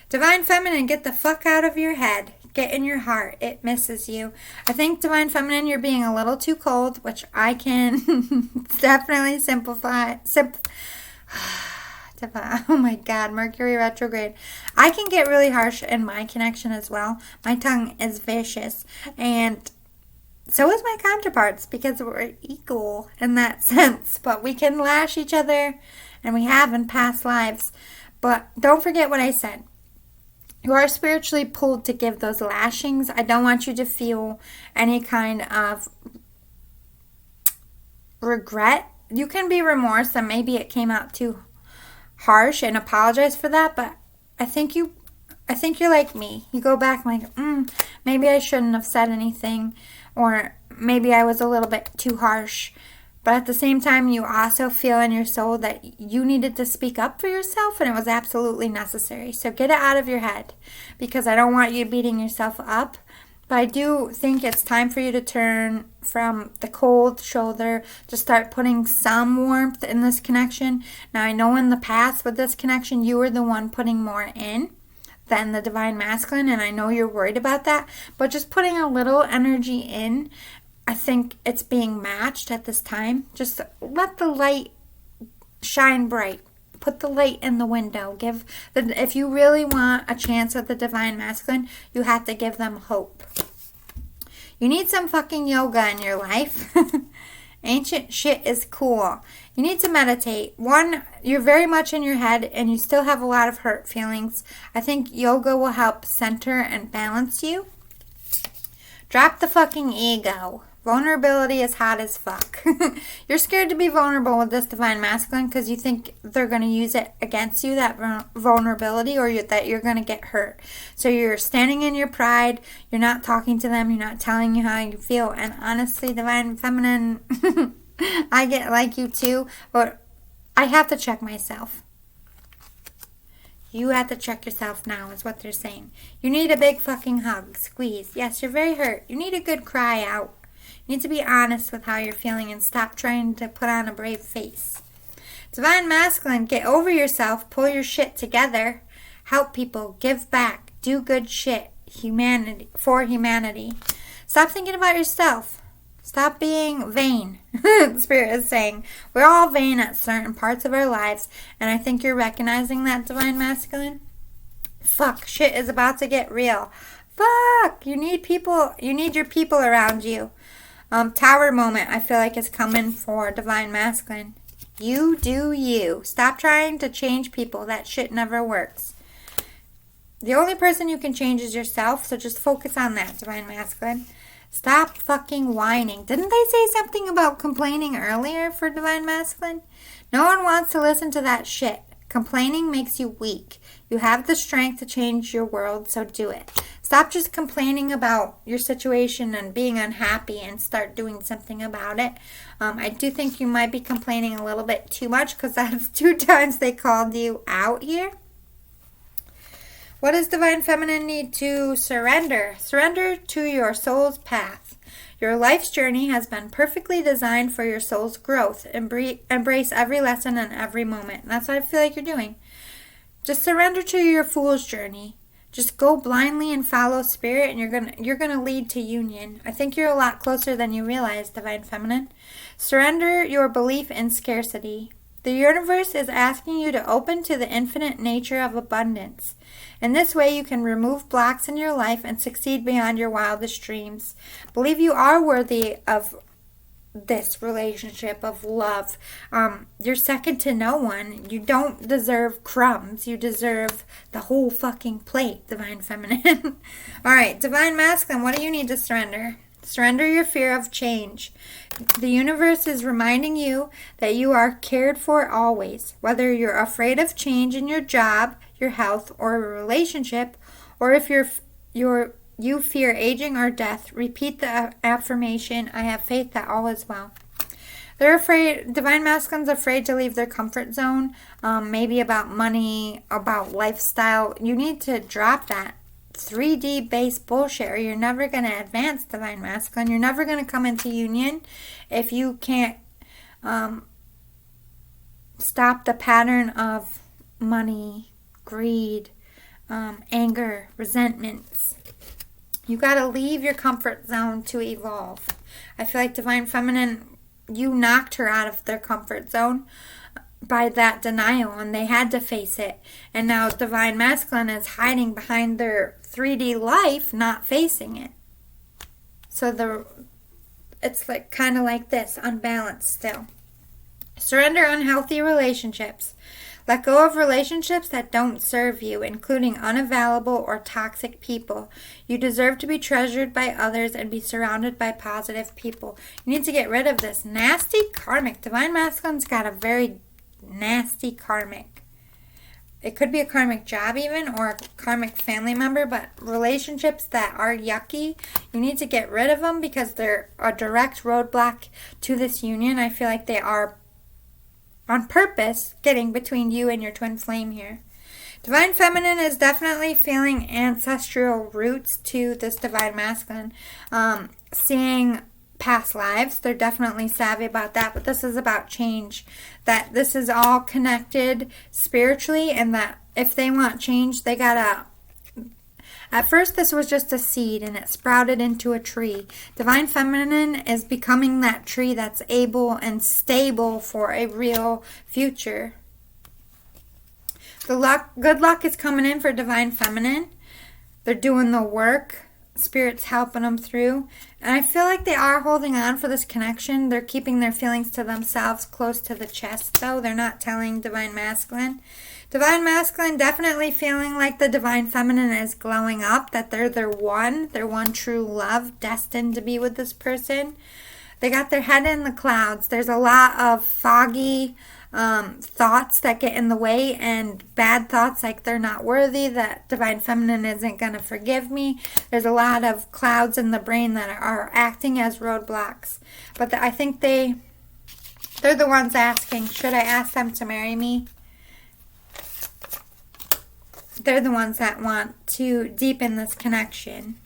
Divine feminine, get the fuck out of your head. Get in your heart. It misses you. I think divine feminine, you're being a little too cold, which I can definitely simplify. Oh my God, Mercury retrograde. I can get really harsh in my connection as well. My tongue is vicious. And so is my counterparts because we're equal in that sense. But we can lash each other, and we have in past lives. But don't forget what I said. You are spiritually pulled to give those lashings. I don't want you to feel any kind of regret. You can be remorse that maybe it came out too harsh and apologize for that. But I think you're like me. You go back and like, maybe I shouldn't have said anything. Or maybe I was a little bit too harsh. But at the same time, you also feel in your soul that you needed to speak up for yourself and it was absolutely necessary. So get it out of your head because I don't want you beating yourself up. But I do think it's time for you to turn from the cold shoulder to start putting some warmth in this connection. Now, I know in the past with this connection, you were the one putting more in than the divine masculine, and I know you're worried about that. But just putting a little energy in, I think it's being matched at this time. Just let the light shine bright. Put the light in the window. If you really want a chance at the divine masculine, you have to give them hope. You need some fucking yoga in your life. Ancient shit is cool. You need to meditate. One, you're very much in your head and you still have a lot of hurt feelings. I think yoga will help center and balance you. Drop the fucking ego. Vulnerability is hot as fuck. You're scared to be vulnerable with this divine masculine because you think they're going to use it against you, that vulnerability, or that you're going to get hurt. So you're standing in your pride. You're not talking to them. You're not telling you how you feel. And honestly, divine feminine, I get like you too, but I have to check myself. You have to check yourself now is what they're saying. You need a big fucking hug, squeeze. Yes, you're very hurt. You need a good cry out. You need to be honest with how you're feeling and stop trying to put on a brave face. Divine masculine, get over yourself, pull your shit together, help people, give back, do good shit, for humanity. Stop thinking about yourself. Stop being vain. Spirit is saying we're all vain at certain parts of our lives, and I think you're recognizing that, divine masculine. Fuck, shit is about to get real. Fuck, you need people. You need your people around you. Tower moment, I feel like is coming for divine masculine. You do you. Stop trying to change people. That shit never works. The only person you can change is yourself, so just focus on that, divine masculine. Stop fucking whining. Didn't they say something about complaining earlier for divine masculine? No one wants to listen to that shit. Complaining makes you weak. You have the strength to change your world, so do it. Stop just complaining about your situation and being unhappy and start doing something about it. I do think you might be complaining a little bit too much because that's 2 times they called you out here. What does divine feminine need to surrender? Surrender to your soul's path. Your life's journey has been perfectly designed for your soul's growth. Embrace every lesson and every moment. And that's what I feel like you're doing. Just surrender to your fool's journey. Just go blindly and follow spirit, and you're gonna lead to union. I think you're a lot closer than you realize, Divine Feminine. Surrender your belief in scarcity. The universe is asking you to open to the infinite nature of abundance. In this way, you can remove blocks in your life and succeed beyond your wildest dreams. Believe you are worthy of this relationship of love. You're second to no one. You don't deserve crumbs. You deserve the whole fucking plate, Divine Feminine. All right, Divine Masculine, what do you need to surrender? Surrender your fear of change. The universe is reminding you that you are cared for always, whether you're afraid of change in your job, your health, or a relationship, or if you fear aging or death. Repeat the affirmation, I have faith that all is well. They're afraid, Divine Masculine's afraid to leave their comfort zone, maybe about money, about lifestyle. You need to drop that 3D based bullshit, or you're never going to advance, Divine Masculine. You're never going to come into union if you can't stop the pattern of money, greed, anger, resentments. You got to leave your comfort zone to evolve. I feel like Divine Feminine, you knocked her out of their comfort zone by that denial, and they had to face it. And now Divine Masculine is hiding behind their 3D life, not facing it. So it's like kind of like this, unbalanced still. Surrender unhealthy relationships. Let go of relationships that don't serve you, including unavailable or toxic people. You deserve to be treasured by others and be surrounded by positive people. You need to get rid of this nasty karmic. Divine Masculine's got a very nasty karmic. It could be a karmic job even, or a karmic family member, but relationships that are yucky, you need to get rid of them because they're a direct roadblock to this union. I feel like they are on purpose getting between you and your twin flame here. Divine Feminine is definitely feeling ancestral roots to this Divine Masculine. Seeing past lives, they're definitely savvy about that, but this is about change. That this is all connected spiritually, and that if they want change, they gotta... At first, this was just a seed, and it sprouted into a tree. Divine Feminine is becoming that tree that's able and stable for a real future. Good luck is coming in for Divine Feminine. They're doing the work. Spirit's helping them through. And I feel like they are holding on for this connection. They're keeping their feelings to themselves, close to the chest, though. They're not telling Divine Masculine. Divine Masculine definitely feeling like the Divine Feminine is glowing up, that they're their one true love, destined to be with this person. They got their head in the clouds. There's a lot of foggy thoughts that get in the way, and bad thoughts like they're not worthy, that Divine Feminine isn't going to forgive me. There's a lot of clouds in the brain that are acting as roadblocks. But I think they're the ones asking, should I ask them to marry me? They're the ones that want to deepen this connection.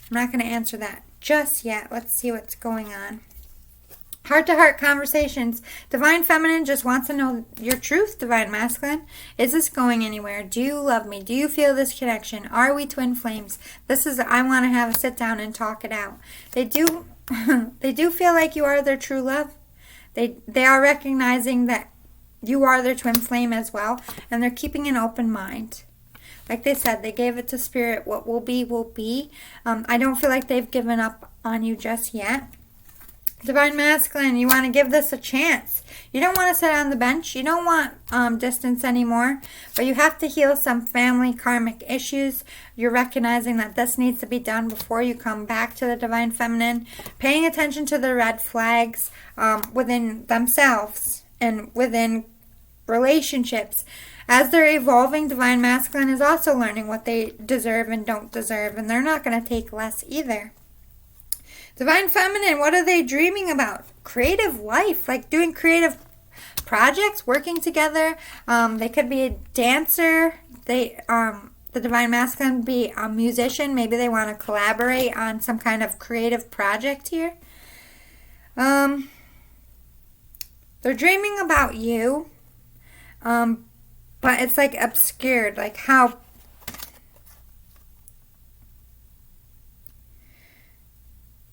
I'm not going to answer that just yet. Let's see what's going on. Heart-to-heart conversations. Divine Feminine just wants to know your truth, Divine Masculine. Is this going anywhere? Do you love me? Do you feel this connection? Are we twin flames? I want to have a sit down and talk it out. They do feel like you are their true love. They are recognizing that you are their twin flame as well, and they're keeping an open mind. Like they said, they gave it to Spirit. What will be, will be. I don't feel like they've given up on you just yet. Divine Masculine, you want to give this a chance. You don't want to sit on the bench. You don't want distance anymore. But you have to heal some family karmic issues. You're recognizing that this needs to be done before you come back to the Divine Feminine. Paying attention to the red flags within themselves and within relationships. As they're evolving, Divine Masculine is also learning what they deserve and don't deserve. And they're not going to take less either. Divine Feminine, what are they dreaming about? Creative life, like doing creative projects, working together. They could be a dancer. The Divine Masculine could be a musician. Maybe they want to collaborate on some kind of creative project here. They're dreaming about you. But it's like obscured, like how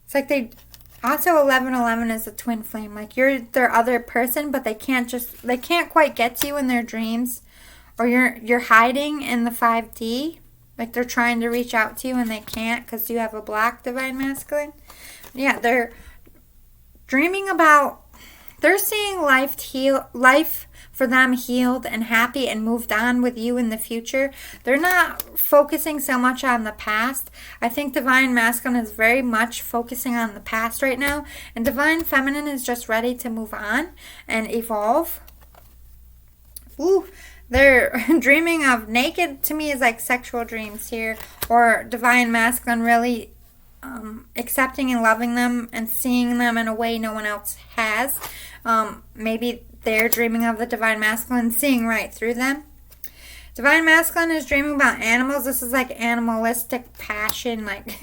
It's like they also 1111 is a twin flame. Like you're their other person, but they can't quite get to you in their dreams, or you're hiding in the 5D. Like they're trying to reach out to you and they can't because you have a black divine masculine. Yeah, they're dreaming about, they're seeing life for them healed and happy and moved on with you in the future. They're not focusing so much on the past. I think Divine Masculine is very much focusing on the past right now. And Divine Feminine is just ready to move on and evolve. Ooh, they're dreaming of naked, to me is like sexual dreams here. Or Divine Masculine really accepting and loving them and seeing them in a way no one else has. Maybe they're dreaming of the Divine Masculine, seeing right through them. Divine Masculine is dreaming about animals. This is like animalistic passion, like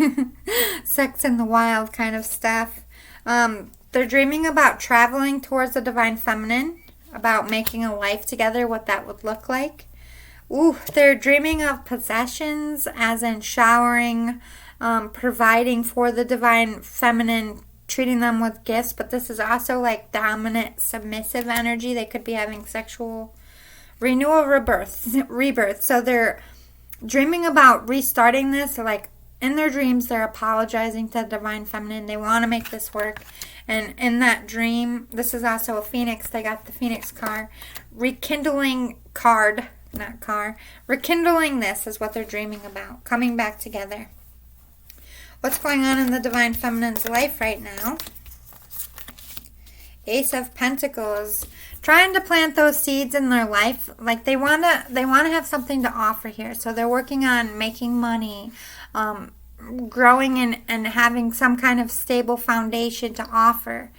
sex in the wild kind of stuff. They're dreaming about traveling towards the Divine Feminine, about making a life together, what that would look like. Ooh, they're dreaming of possessions, as in showering, providing for the Divine Feminine, treating them with gifts, but this is also like dominant, submissive energy. They could be having sexual renewal, rebirth. So they're dreaming about restarting this. Like in their dreams, they're apologizing to the Divine Feminine. They want to make this work. And in that dream, this is also a phoenix. They got the phoenix card. Rekindling this is what they're dreaming about. Coming back together. What's going on in the Divine Feminine's life right now? Ace of Pentacles. Trying to plant those seeds in their life. Like they wanna have something to offer here. So they're working on making money, growing and having some kind of stable foundation to offer.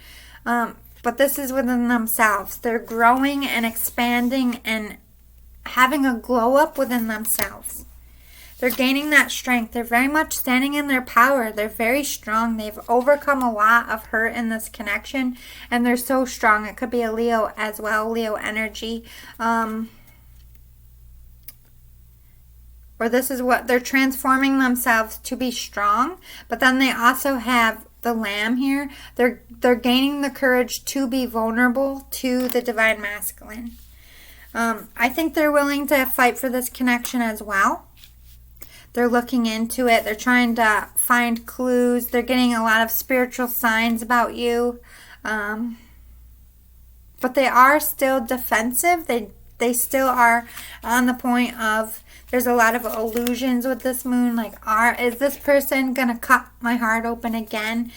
But this is within themselves. They're growing and expanding and having a glow up within themselves. They're gaining that strength. They're very much standing in their power. They're very strong. They've overcome a lot of hurt in this connection, and they're so strong. It could be a Leo as well, Leo energy. Or this is what they're transforming themselves to be strong, but then they also have the Lamb here. They're gaining the courage to be vulnerable to the Divine Masculine. I think they're willing to fight for this connection as well. They're looking into it. They're trying to find clues. They're getting a lot of spiritual signs about you. But they are still defensive. They still are on the point of, there's a lot of illusions with this moon. Like, is this person going to cut my heart open again?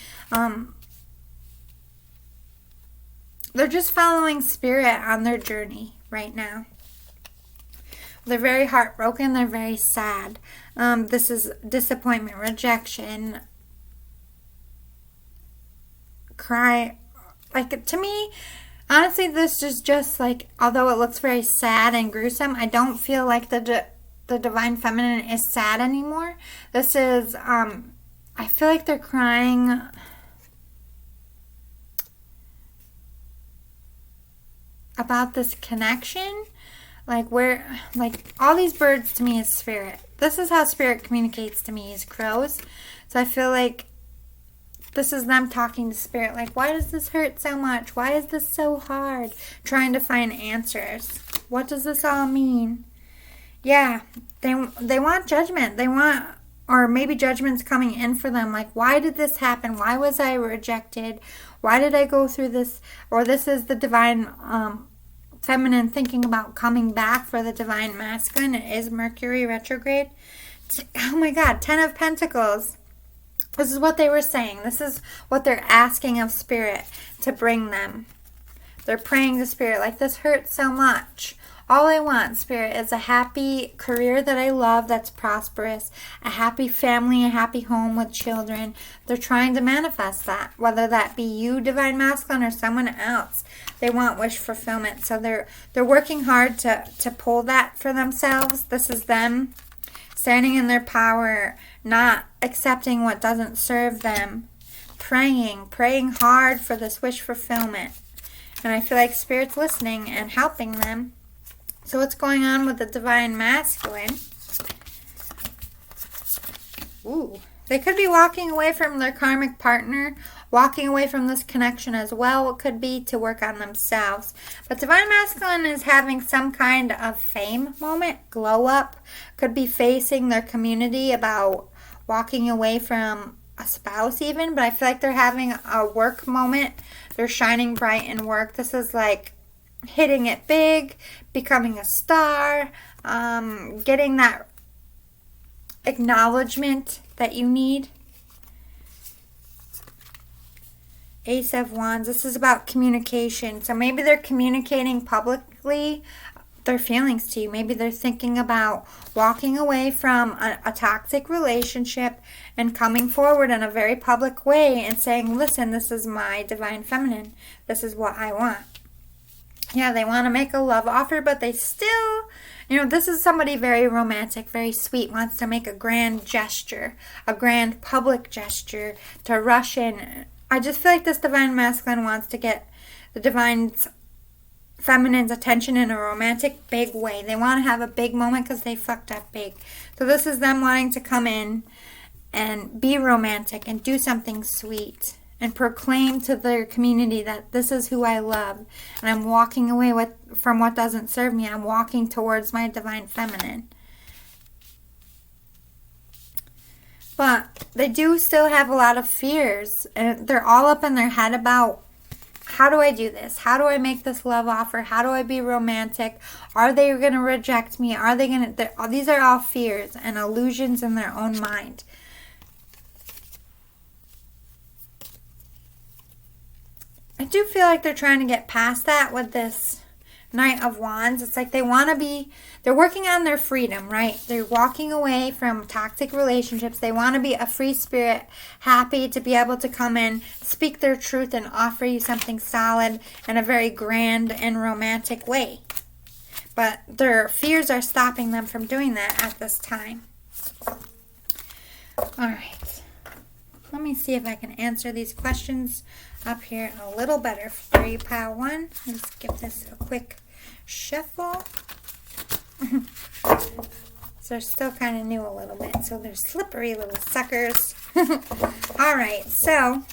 They're just following spirit on their journey right now. They're very heartbroken. They're very sad. This is disappointment, rejection, cry. Like, to me, honestly, this is just like, although it looks very sad and gruesome, I don't feel like the Divine Feminine is sad anymore. This is, I feel like they're crying about this connection. Like all these birds to me is spirit. This is how spirit communicates to me, is crows. So I feel like this is them talking to spirit. Like, why does this hurt so much? Why is this so hard? Trying to find answers. What does this all mean? Yeah, they want judgment. They want, or maybe judgment's coming in for them. Like, why did this happen? Why was I rejected? Why did I go through this? Or this is the Divine Feminine thinking about coming back for the Divine Masculine. It is Mercury retrograde. Oh my God, 10 of Pentacles. This is what they were saying. This is what they're asking of Spirit to bring them. They're praying to Spirit, like, this hurts so much. All I want, Spirit, is a happy career that I love, that's prosperous, a happy family, a happy home with children. They're trying to manifest that, whether that be you, Divine Masculine, or someone else. They want wish fulfillment. So they're working hard to pull that for themselves. This is them standing in their power, not accepting what doesn't serve them, praying hard for this wish fulfillment. And I feel like Spirit's listening and helping them. So what's going on with the Divine Masculine? Ooh, They could be walking away from their karmic partner, walking away from this connection as well. It could be to work on themselves. But Divine Masculine is having some kind of fame moment, glow up. Could be facing their community about walking away from a spouse even. But I feel like they're having a work moment. They're shining bright in work. This is like hitting it big, becoming a star, getting that acknowledgement that you need. Ace of Wands. This is about communication. So maybe they're communicating publicly their feelings to you. Maybe they're thinking about walking away from a toxic relationship and coming forward in a very public way and saying, listen, this is my divine feminine. This is what I want. Yeah, they want to make a love offer, but they still, this is somebody very romantic, very sweet, wants to make a grand gesture, a grand public gesture to rush in. I just feel like this Divine Masculine wants to get the Divine Feminine's attention in a romantic, big way. They want to have a big moment because they fucked up big. So this is them wanting to come in and be romantic and do something sweet and proclaim to their community that this is who I love. And I'm walking away from what doesn't serve me. I'm walking towards my Divine Feminine. But they do still have a lot of fears. And they're all up in their head about, how do I do this? How do I make this love offer? How do I be romantic? Are they going to reject me? Are they going to... These are all fears and illusions in their own mind. I do feel like they're trying to get past that with this Knight of Wands. It's like they want to be, they're working on their freedom, right? They're walking away from toxic relationships. They want to be a free spirit, happy to be able to come in, speak their truth, and offer you something solid in a very grand and romantic way. But their fears are stopping them from doing that at this time. All right. Let me see if I can answer these questions up here a little better for you, Pile 1. Let's give this a quick shuffle. So they're still kind of new a little bit, so they're slippery little suckers. All right, so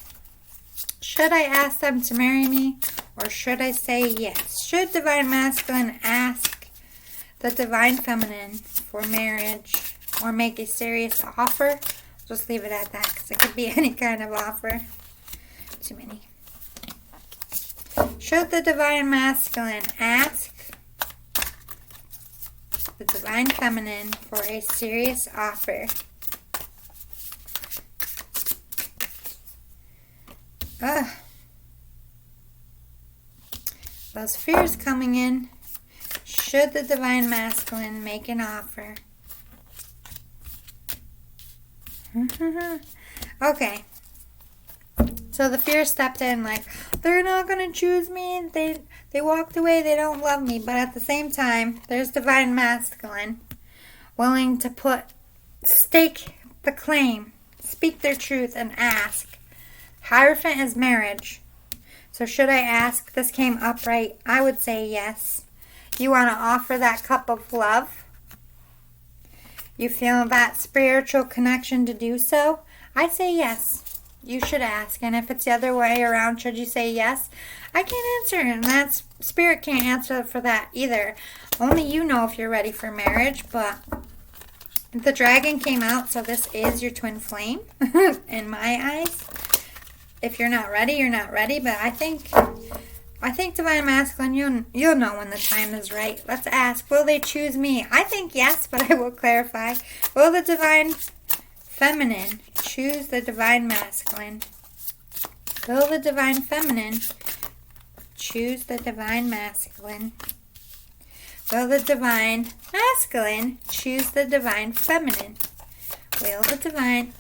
should I ask them to marry me or should I say yes? Should Divine Masculine ask the Divine Feminine for marriage or make a serious offer? Just leave it at that because it could be any kind of offer. Too many. Should the Divine Masculine ask the Divine Feminine for a serious offer? Ugh. Those fears coming in. Should the Divine Masculine make an offer? Okay. So the fear stepped in like, they're not going to choose me. They walked away. They don't love me. But at the same time, there's Divine Masculine willing to stake the claim, speak their truth, and ask. Hierophant is marriage. So should I ask? This came upright. I would say yes. You want to offer that cup of love? You feel that spiritual connection to do so? I say yes. You should ask. And if it's the other way around, should you say yes? I can't answer. And that's spirit can't answer for that either. Only you know if you're ready for marriage. But the dragon came out, so this is your twin flame in my eyes. If you're not ready, you're not ready. But I think Divine Masculine, you'll know when the time is right. Let's ask, will they choose me? I think yes, but I will clarify. Will the Divine Feminine choose the Divine Masculine? Will the Divine Feminine choose the Divine Masculine? Will the Divine Masculine choose the Divine Feminine? Will the Divine...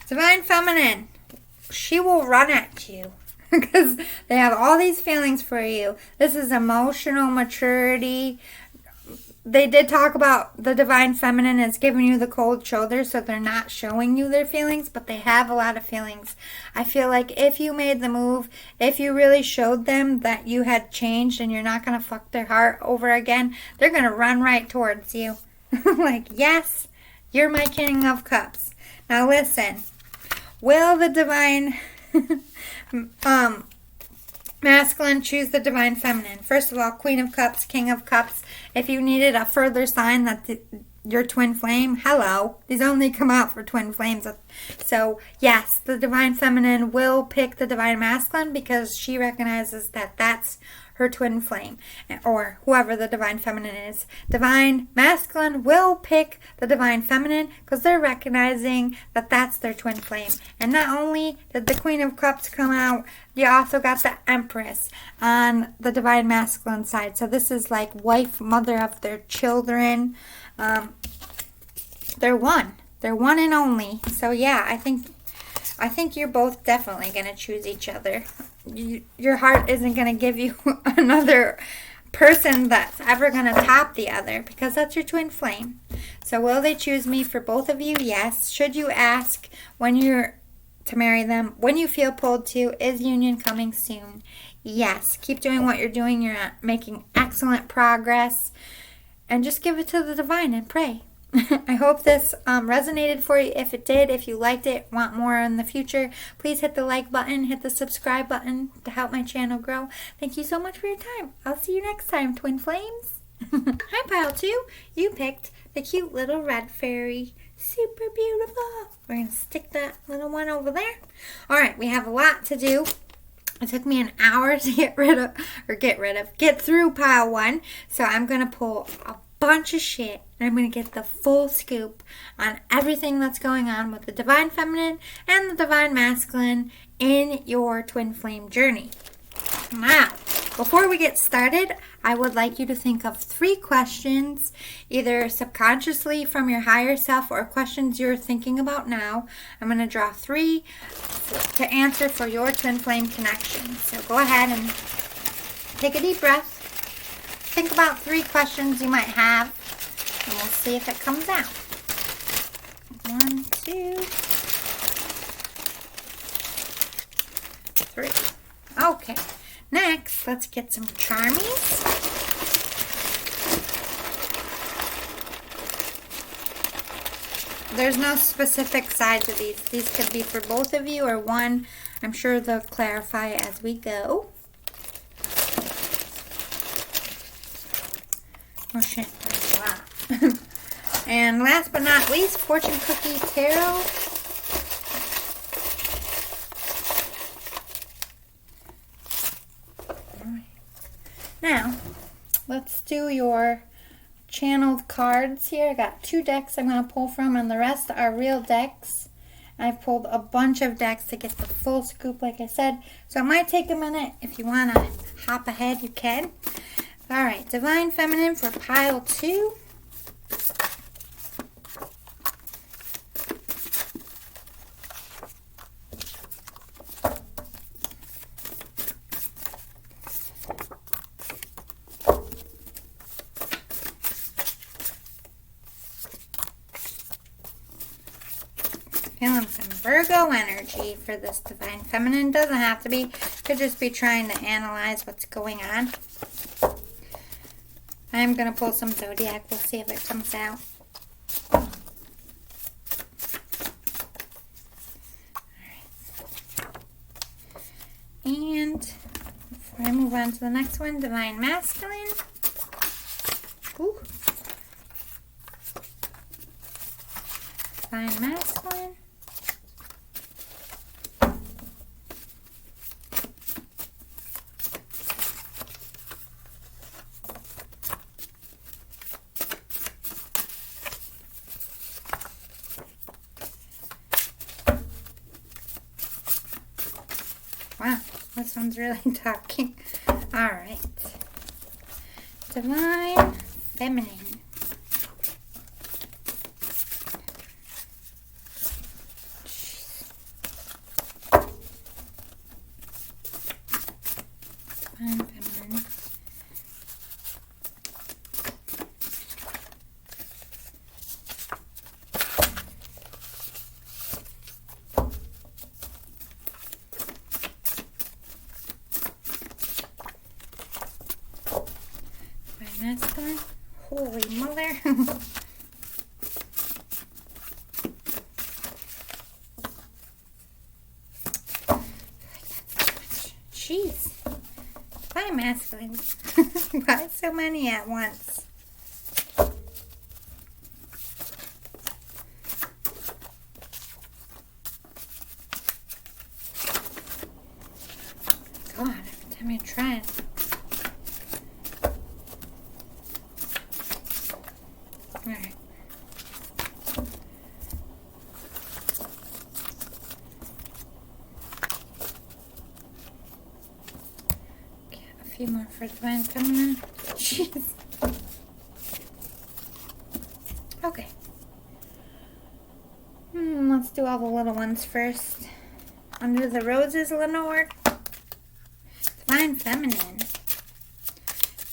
Divine Feminine, she will run at you because they have all these feelings for you. This is emotional maturity, they did talk about the divine feminine is giving you the cold shoulder, so they're not showing you their feelings, but they have a lot of feelings. I feel like if you made the move, if you really showed them that you had changed and you're not going to fuck their heart over again, they're going to run right towards you. Like, yes, you're my King of Cups. Now listen, will the divine masculine choose the divine feminine? First of all, Queen of Cups, King of Cups. If you needed a further sign that your twin flame, hello. These only come out for twin flames. So, yes, the divine feminine will pick the divine masculine because she recognizes that that's her twin flame, or whoever the divine feminine is. Divine masculine will pick the divine feminine because they're recognizing that that's their twin flame. And not only did the Queen of Cups come out, you also got the Empress on the divine masculine side. So this is like wife, mother of their children. They're one. They're one and only. So yeah, I think you're both definitely going to choose each other. Your heart isn't going to give you another person that's ever going to top the other because that's your twin flame. So will they choose me for both of you? Yes. Should you ask when you're to marry them? When you feel pulled to, is union coming soon? Yes. Keep doing what you're doing. You're making excellent progress. And just give it to the divine and pray. I hope this resonated for you. If it did, if you liked it, want more in the future, please hit the like button, hit the subscribe button to help my channel grow. Thank you so much for your time. I'll see you next time, Twin Flames. Hi, Pile 2. You picked the cute little red fairy. Super beautiful. We're going to stick that little one over there. All right, we have a lot to do. It took me an hour to get through Pile 1. So I'm going to pull a bunch of shit, and I'm going to get the full scoop on everything that's going on with the divine feminine and the divine masculine in your twin flame journey. Now, before we get started, I would like you to think of 3 questions, either subconsciously from your higher self or questions you're thinking about now. I'm going to draw 3 to answer for your twin flame connection. So go ahead and take a deep breath. Think about 3 questions you might have, and we'll see if it comes out. 1, 2, 3. Okay. Next, let's get some charmies. There's no specific side to these. These could be for both of you or one. I'm sure they'll clarify as we go. Oh shit, there's a lot. And last but not least, Fortune Cookie Tarot. Alright. Now, let's do your channeled cards here. I got 2 decks I'm going to pull from, and the rest are real decks. I've pulled a bunch of decks to get the full scoop, like I said. So it might take a minute. If you want to hop ahead, you can. Alright, Divine Feminine for Pile 2. Feeling some Virgo energy for this Divine Feminine. Doesn't have to be. Could just be trying to analyze what's going on. I'm going to pull some Zodiac. We'll see if it comes out. Alright. And before I move on to the next one, Divine Masculine. Ooh. Divine Masculine. Wow, this one's really talking. Alright. Divine Feminine. Divine Feminine. masculine. Holy mother. Jeez. Why masculine? Why so many at once? God, every time I try it. Alright. A few more for divine feminine. Jeez. Okay. Let's do all the little ones first. Under the Roses, Lenore. Divine feminine.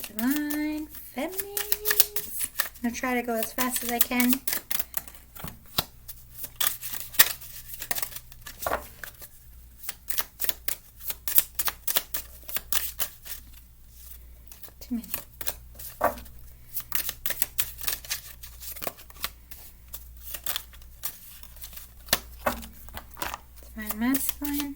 Divine feminine. I'm going to try to go as fast as I can. Too many. Divine masculine.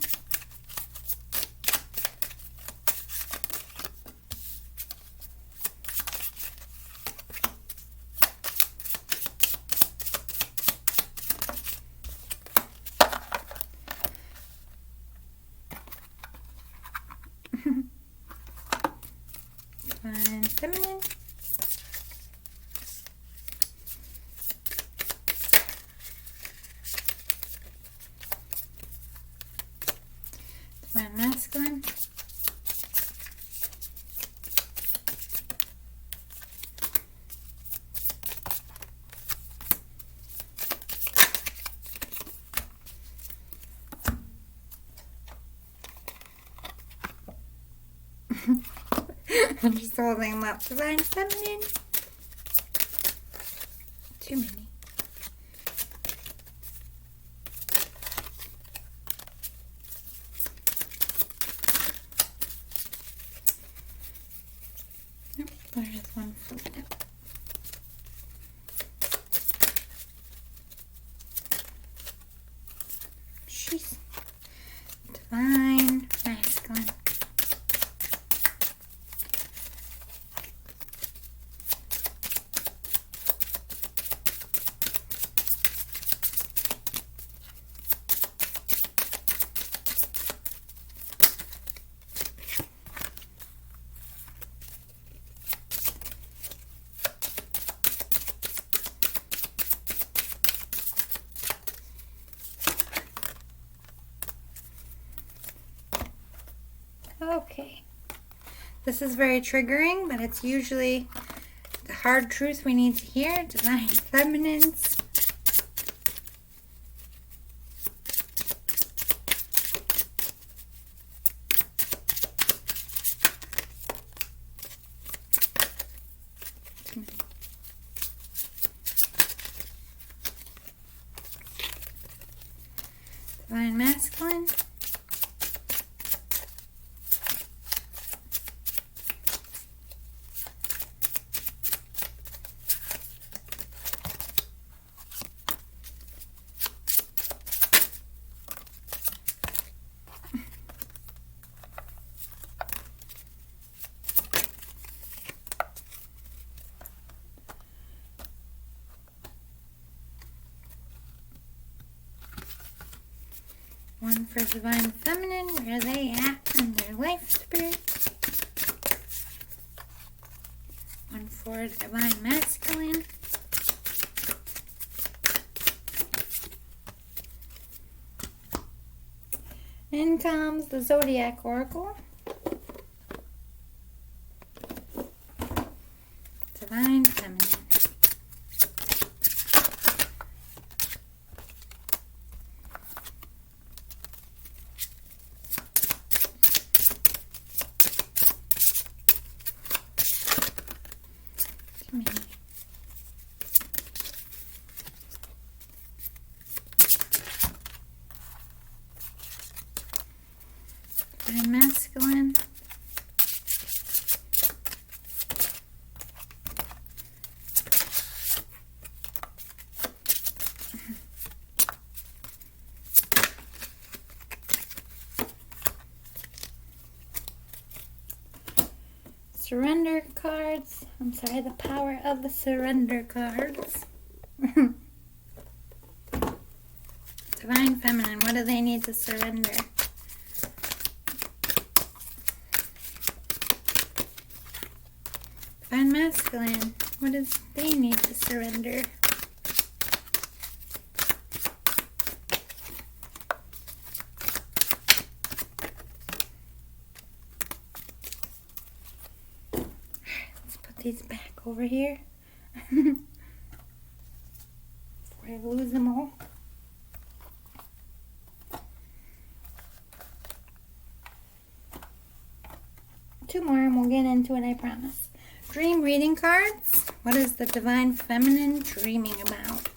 Divine feminine. Divine masculine. I'm just holding them up. Divine feminine. Too many. Nope, there is one floating up. Jeez. Divine masculine. Okay. This is very triggering, but it's usually the hard truth we need to hear. Divine feminines. Divine masculine. One for divine feminine. Where are they at in their life spirit? One for divine masculine. In comes the Zodiac Oracle. Divine feminine. Divine masculine. surrender cards. I'm sorry, the power of the surrender cards. Divine Feminine, what do they need to surrender? Divine Masculine, what do they need to surrender? Let's put these back over here before I lose them all. Two more and we'll get into it, I promise. Dream reading cards. What is the Divine Feminine dreaming about?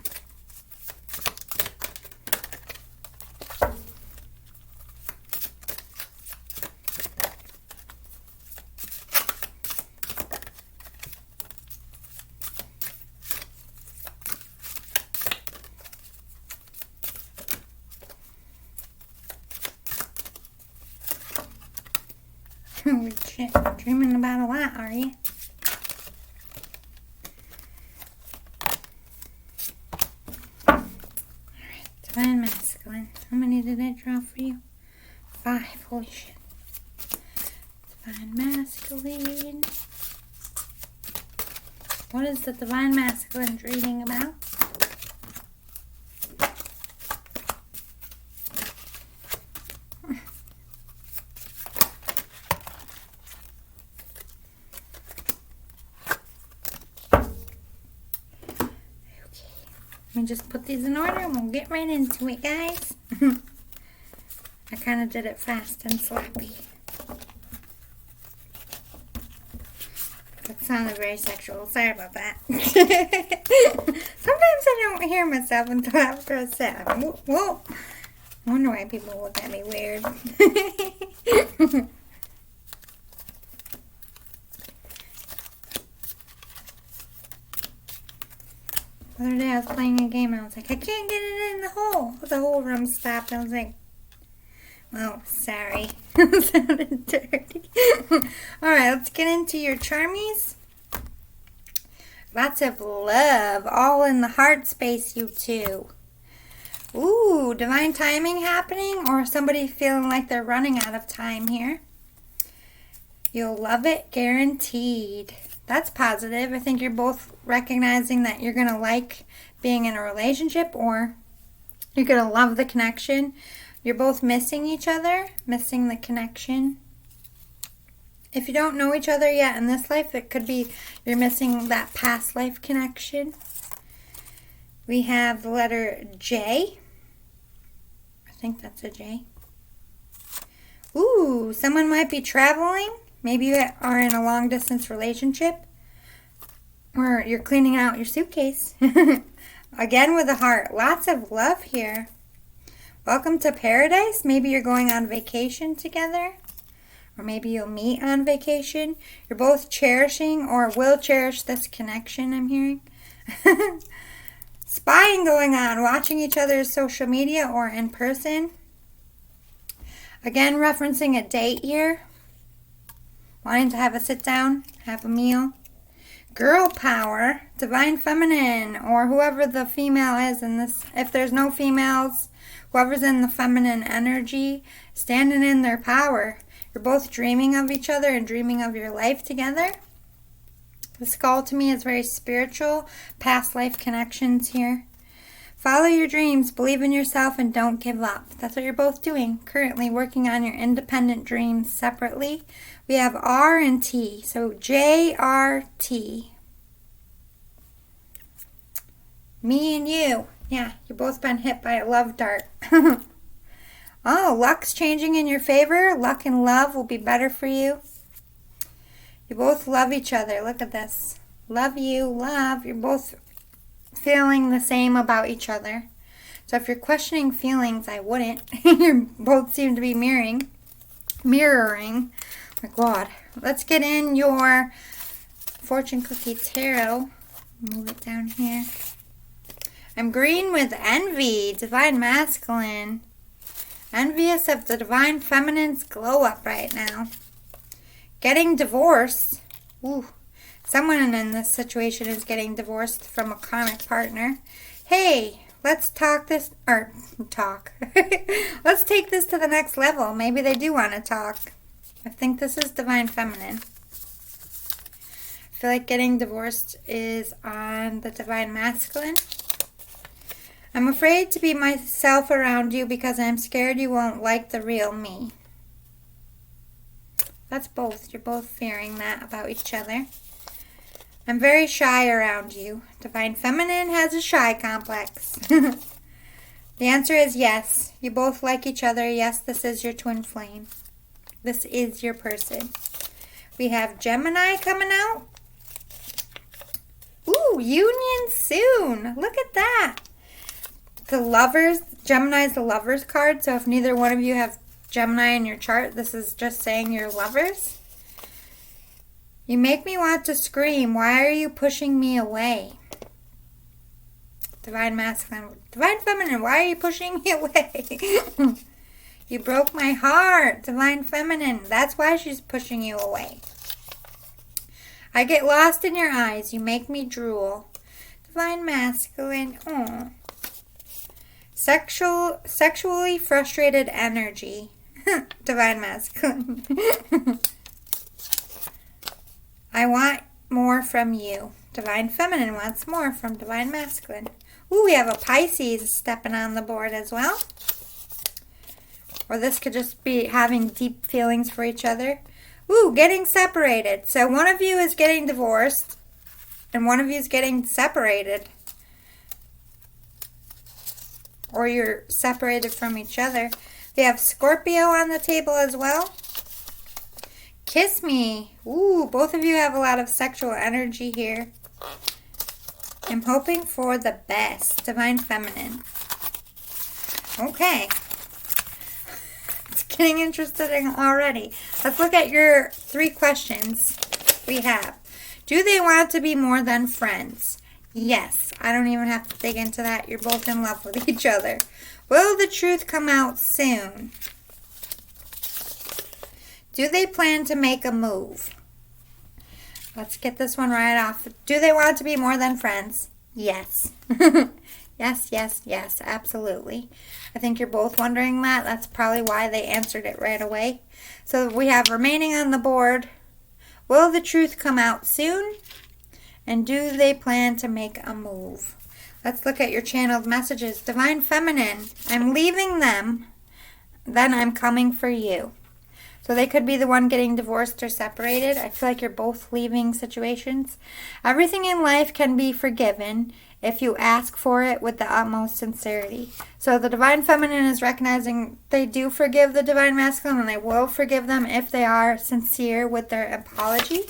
You're dreaming about a lot, are you? Alright, Divine Masculine. How many did I draw for you? 5. Holy shit. Divine Masculine. What is the Divine Masculine dreaming about? Let me just put these in order and we'll get right into it, guys. I kind of did it fast and sloppy. That sounded very sexual. Sorry about that. Sometimes I don't hear myself until after a set. Whoa. I wonder why people look at me weird. The other day I was playing a game and I was like, I can't get it in the hole. The whole room stopped. I was like, oh, sorry. It sounded dirty. Alright, let's get into your charmies. Lots of love. All in the heart space, you two. Ooh, divine timing happening or somebody feeling like they're running out of time here. You'll love it, guaranteed. That's positive. I think you're both recognizing that you're going to like being in a relationship or you're going to love the connection. You're both missing each other, missing the connection. If you don't know each other yet in this life, it could be you're missing that past life connection. We have the letter J. I think that's a J. Ooh, someone might be traveling. Maybe you are in a long-distance relationship or you're cleaning out your suitcase. Again with a heart. Lots of love here. Welcome to paradise. Maybe you're going on vacation together or maybe you'll meet on vacation. You're both cherishing or will cherish this connection, I'm hearing. Spying going on, watching each other's social media or in person. Again, referencing a date here. Wanting to have a sit down, have a meal. Girl power, divine feminine, or whoever the female is in this. If there's no females, whoever's in the feminine energy, standing in their power. You're both dreaming of each other and dreaming of your life together. The skull to me is very spiritual, past life connections here. Follow your dreams, believe in yourself, and don't give up. That's what you're both doing, currently working on your independent dreams separately. We have R and T, so JRT. Me and you. Yeah, you've both been hit by a love dart. Oh, luck's changing in your favor. Luck and love will be better for you. You both love each other. Look at this. Love you, love. You're both feeling the same about each other. So if you're questioning feelings, I wouldn't. You both seem to be mirroring. My God. Let's get in your fortune cookie tarot. Move it down here. I'm green with envy. Divine masculine. Envious of the divine feminine's glow up right now. Getting divorced. Ooh. Someone in this situation is getting divorced from a karmic partner. Hey, let's talk. Let's take this to the next level. Maybe they do want to talk. I think this is Divine Feminine. I feel like getting divorced is on the Divine Masculine. I'm afraid to be myself around you because I'm scared you won't like the real me. That's both. You're both fearing that about each other. I'm very shy around you. Divine Feminine has a shy complex. The answer is yes. You both like each other. Yes, this is your twin flame. This is your person. We have Gemini coming out. Ooh, union soon. Look at that. The Lovers. Gemini's the Lovers card. So if neither one of you have Gemini in your chart, this is just saying you're lovers. You make me want to scream. Why are you pushing me away? Divine Masculine. Divine Feminine, why are you pushing me away? You broke my heart. Divine Feminine, that's why she's pushing you away. I get lost in your eyes. You make me drool. Divine Masculine. Oh. Sexually frustrated energy. Divine Masculine. I want more from you. Divine Feminine wants more from Divine Masculine. Ooh, we have a Pisces stepping on the board as well. Or this could just be having deep feelings for each other. Ooh, getting separated. So one of you is getting divorced and one of you is getting separated. Or you're separated from each other. We have Scorpio on the table as well. Kiss me. Ooh, both of you have a lot of sexual energy here. I'm hoping for the best. Divine Feminine. Okay. It's getting interesting already. Let's look at your 3 questions we have. Do they want to be more than friends? Yes. I don't even have to dig into that. You're both in love with each other. Will the truth come out soon? Do they plan to make a move? Let's get this one right off. Do they want to be more than friends? Yes. Yes, yes, yes, absolutely. I think you're both wondering that. That's probably why they answered it right away. So we have remaining on the board. Will the truth come out soon? And do they plan to make a move? Let's look at your channeled messages. Divine Feminine, I'm leaving them, then I'm coming for you. So they could be the one getting divorced or separated. I feel like you're both leaving situations. Everything in life can be forgiven if you ask for it with the utmost sincerity. So the Divine Feminine is recognizing they do forgive the Divine Masculine and they will forgive them if they are sincere with their apology.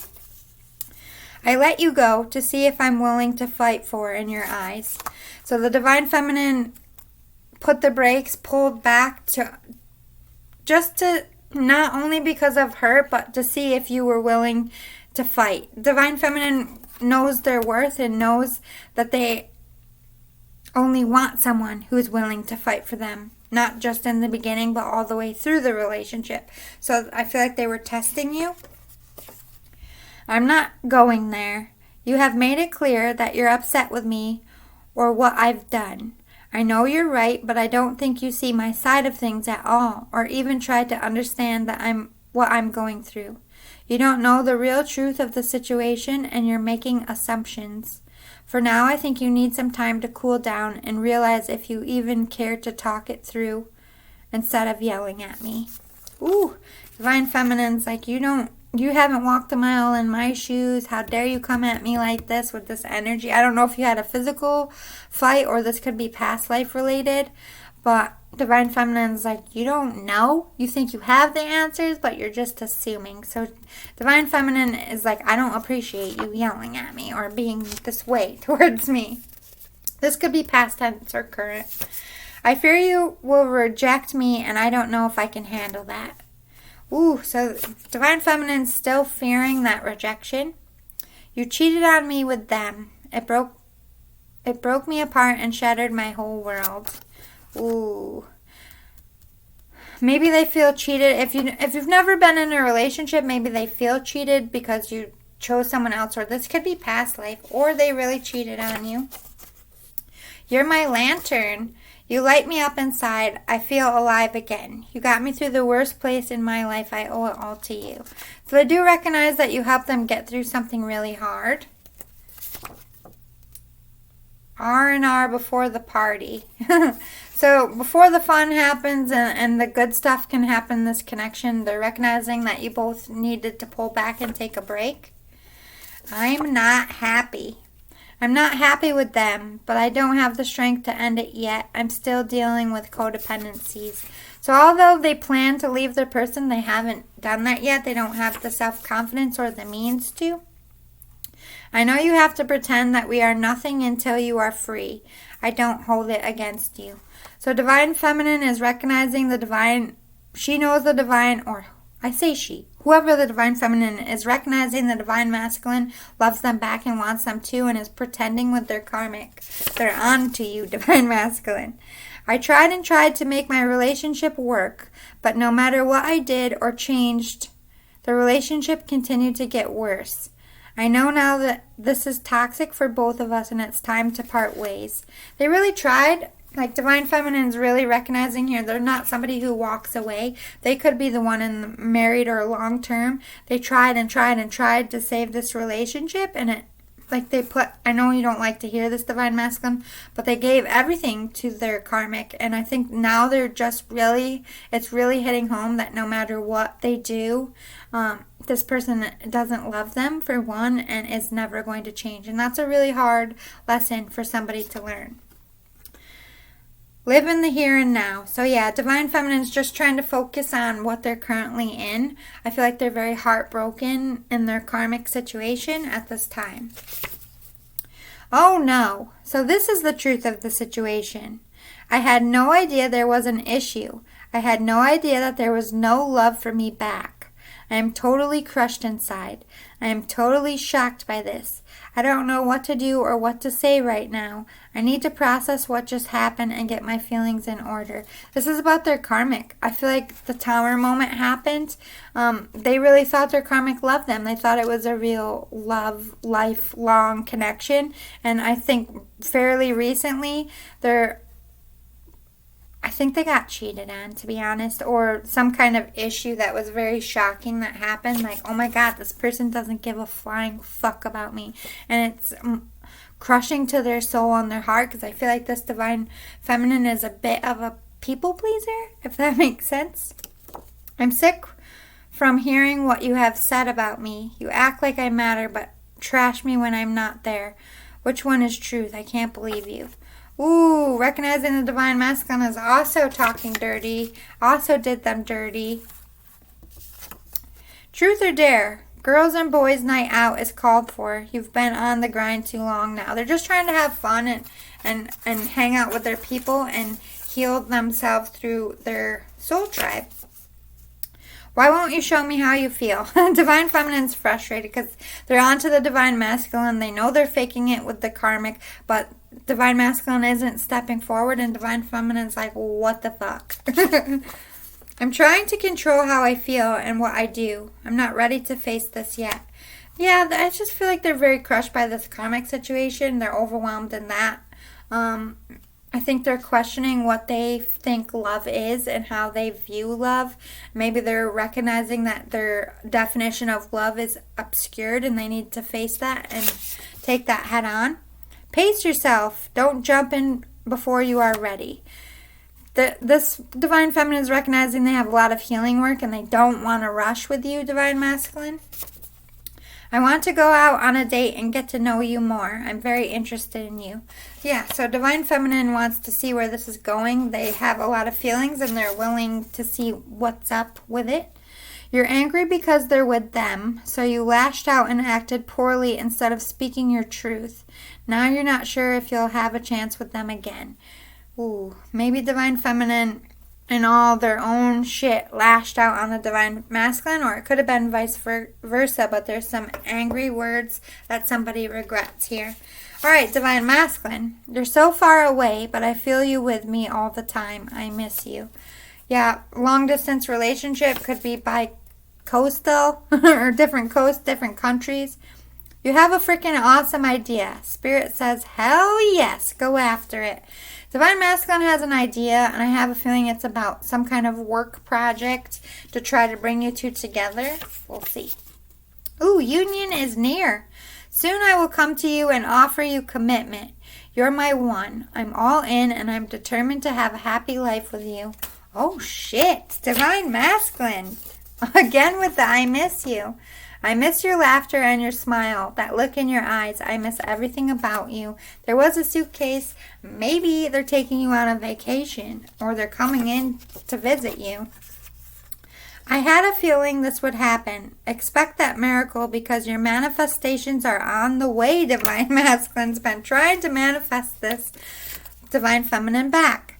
I let you go to see if I'm willing to fight for in your eyes. So the Divine Feminine put the brakes, pulled back to not only because of her, but to see if you were willing to fight. Divine Feminine knows their worth and knows that they only want someone who's willing to fight for them. Not just in the beginning, but all the way through the relationship. So I feel like they were testing you. I'm not going there. You have made it clear that you're upset with me or what I've done. I know you're right, but I don't think you see my side of things at all, or even try to understand what I'm going through. You don't know the real truth of the situation, and you're making assumptions. For now, I think you need some time to cool down and realize if you even care to talk it through instead of yelling at me. Ooh, Divine Feminine's like, you haven't walked a mile in my shoes. How dare you come at me like this with this energy? I don't know if you had a physical fight or this could be past life related, but Divine Feminine's like, you don't know. You think you have the answers, but you're just assuming. So Divine Feminine is like, I don't appreciate you yelling at me or being this way towards me. This could be past tense or current. I fear you will reject me, and I don't know if I can handle that. Ooh, so Divine Feminine's still fearing that rejection. You cheated on me with them. It broke me apart and shattered my whole world. Ooh. Maybe they feel cheated. If you've never been in a relationship, maybe they feel cheated because you chose someone else, or this could be past life, or they really cheated on you. You're my lantern. You light me up inside. I feel alive again. You got me through the worst place in my life. I owe it all to you. So I do recognize that you helped them get through something really hard. R&R before the party. So before the fun happens and the good stuff can happen in this connection, they're recognizing that you both needed to pull back and take a break. I'm not happy. I'm not happy with them, but I don't have the strength to end it yet. I'm still dealing with codependencies. So although they plan to leave their person, they haven't done that yet. They don't have the self-confidence or the means to. I know you have to pretend that we are nothing until you are free. I don't hold it against you. So Divine Feminine is recognizing the divine. She knows the divine, or I say she. Whoever the Divine Feminine is recognizing the Divine Masculine, loves them back and wants them too, and is pretending with their karmic. They're on to you, Divine Masculine. I tried and tried to make my relationship work, but no matter what I did or changed, the relationship continued to get worse. I know now that this is toxic for both of us and it's time to part ways. They really tried. Like Divine Feminine's really recognizing here, they're not somebody who walks away. They could be the one in the married or long term. They tried and tried and tried to save this relationship, and it, like they put, I know you don't like to hear this, Divine Masculine, but they gave everything to their karmic, and I think now they're just really, it's really hitting home that no matter what they do, this person doesn't love them, for one, and is never going to change. And that's a really hard lesson for somebody to learn. Live in the here and now. So yeah, Divine Feminine's just trying to focus on what they're currently in. I feel like they're very heartbroken in their karmic situation at this time. Oh no. So this is the truth of the situation. I had no idea there was an issue. I had no idea that there was no love for me back. I am totally crushed inside. I am totally shocked by this. I don't know what to do or what to say right now. I need to process what just happened and get my feelings in order. This is about their karmic. I feel like the tower moment happened. They really thought their karmic loved them. They thought it was a real love, lifelong connection. And I think fairly recently, I think they got cheated on, to be honest, or some kind of issue that was very shocking that happened. Like, oh my God, this person doesn't give a flying fuck about me. And it's crushing to their soul and their heart, because I feel like this Divine Feminine is a bit of a people pleaser, if that makes sense. I'm sick from hearing what you have said about me. You act like I matter, but trash me when I'm not there. Which one is truth? I can't believe you. Ooh, recognizing the Divine Masculine is also talking dirty. Also did them dirty. Truth or dare? Girls and boys night out is called for. You've been on the grind too long now. They're just trying to have fun and hang out with their people and heal themselves through their soul tribe. Why won't you show me how you feel? Divine Feminine's frustrated because they're onto the Divine Masculine. They know they're faking it with the karmic, but Divine Masculine isn't stepping forward, and Divine Feminine's like, what the fuck? I'm trying to control how I feel and what I do. I'm not ready to face this yet. Yeah, I just feel like they're very crushed by this karmic situation. They're overwhelmed in that. I think they're questioning what they think love is and how they view love. Maybe they're recognizing that their definition of love is obscured and they need to face that and take that head on. Pace yourself. Don't jump in before you are ready. This Divine Feminine is recognizing they have a lot of healing work and they don't want to rush with you, Divine Masculine. I want to go out on a date and get to know you more. I'm very interested in you. Yeah, so Divine Feminine wants to see where this is going. They have a lot of feelings and they're willing to see what's up with it. You're angry because they're with them, so you lashed out and acted poorly instead of speaking your truth. Now you're not sure if you'll have a chance with them again. Ooh, maybe Divine Feminine and all their own shit lashed out on the Divine Masculine, or it could have been vice versa, but there's some angry words that somebody regrets here. All right, Divine Masculine, you're so far away, but I feel you with me all the time. I miss you. Yeah, long distance relationship could be by coastal or different coasts, different countries. You have a freaking awesome idea. Spirit says, hell yes, go after it. Divine Masculine has an idea, and I have a feeling it's about some kind of work project to try to bring you two together. We'll see. Ooh, union is near. Soon I will come to you and offer you commitment. You're my one. I'm all in, and I'm determined to have a happy life with you. Oh, shit. Divine Masculine. Again with the I miss you. I miss your laughter and your smile, that look in your eyes. I miss everything about you. There was a suitcase. Maybe they're taking you on a vacation, or they're coming in to visit you. I had a feeling this would happen. Expect that miracle because your manifestations are on the way, Divine Masculine's been trying to manifest this Divine Feminine back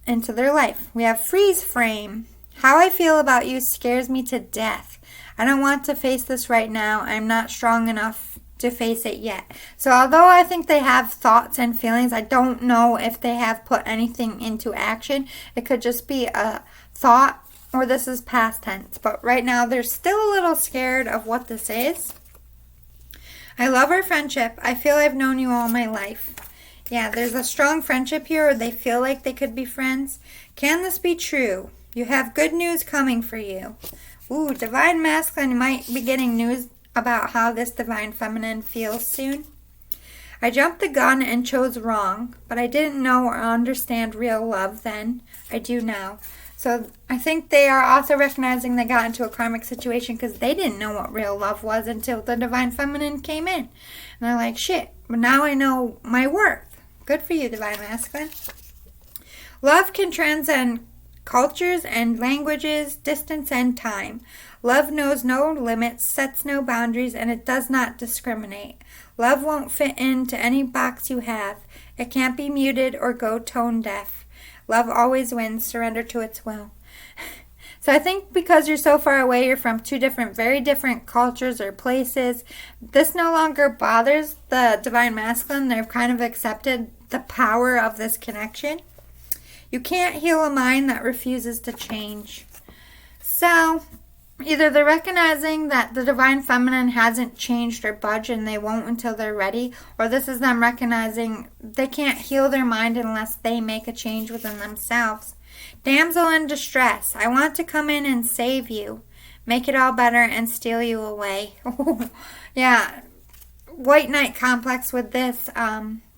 into their life. We have freeze frame. How I feel about you scares me to death. I don't want to face this right now. I'm not strong enough to face it yet. So although I think they have thoughts and feelings, I don't know if they have put anything into action. It could just be a thought, or this is past tense. But right now they're still a little scared of what this is. I love our friendship. I feel I've known you all my life. Yeah, there's a strong friendship here, or they feel like they could be friends. Can this be true? You have good news coming for you. Ooh, Divine Masculine might be getting news about how this Divine Feminine feels soon. I jumped the gun and chose wrong, but I didn't know or understand real love then. I do now. So I think they are also recognizing they got into a karmic situation because they didn't know what real love was until the Divine Feminine came in. And they're like, shit, but now I know my worth. Good for you, Divine Masculine. Love can transcend cultures and languages, distance and time. Love knows no limits, sets no boundaries, and it does not discriminate. Love won't fit into any box you have. It can't be muted or go tone deaf. Love always wins, surrender to its will. So I think because you're so far away, you're from two very different cultures or places, this no longer bothers the Divine Masculine. They've kind of accepted the power of this connection. You can't heal a mind that refuses to change. So, either they're recognizing that the Divine Feminine hasn't changed or budged and they won't until they're ready, or this is them recognizing they can't heal their mind unless they make a change within themselves. Damsel in distress, I want to come in and save you, make it all better and steal you away. Yeah, White Knight complex with this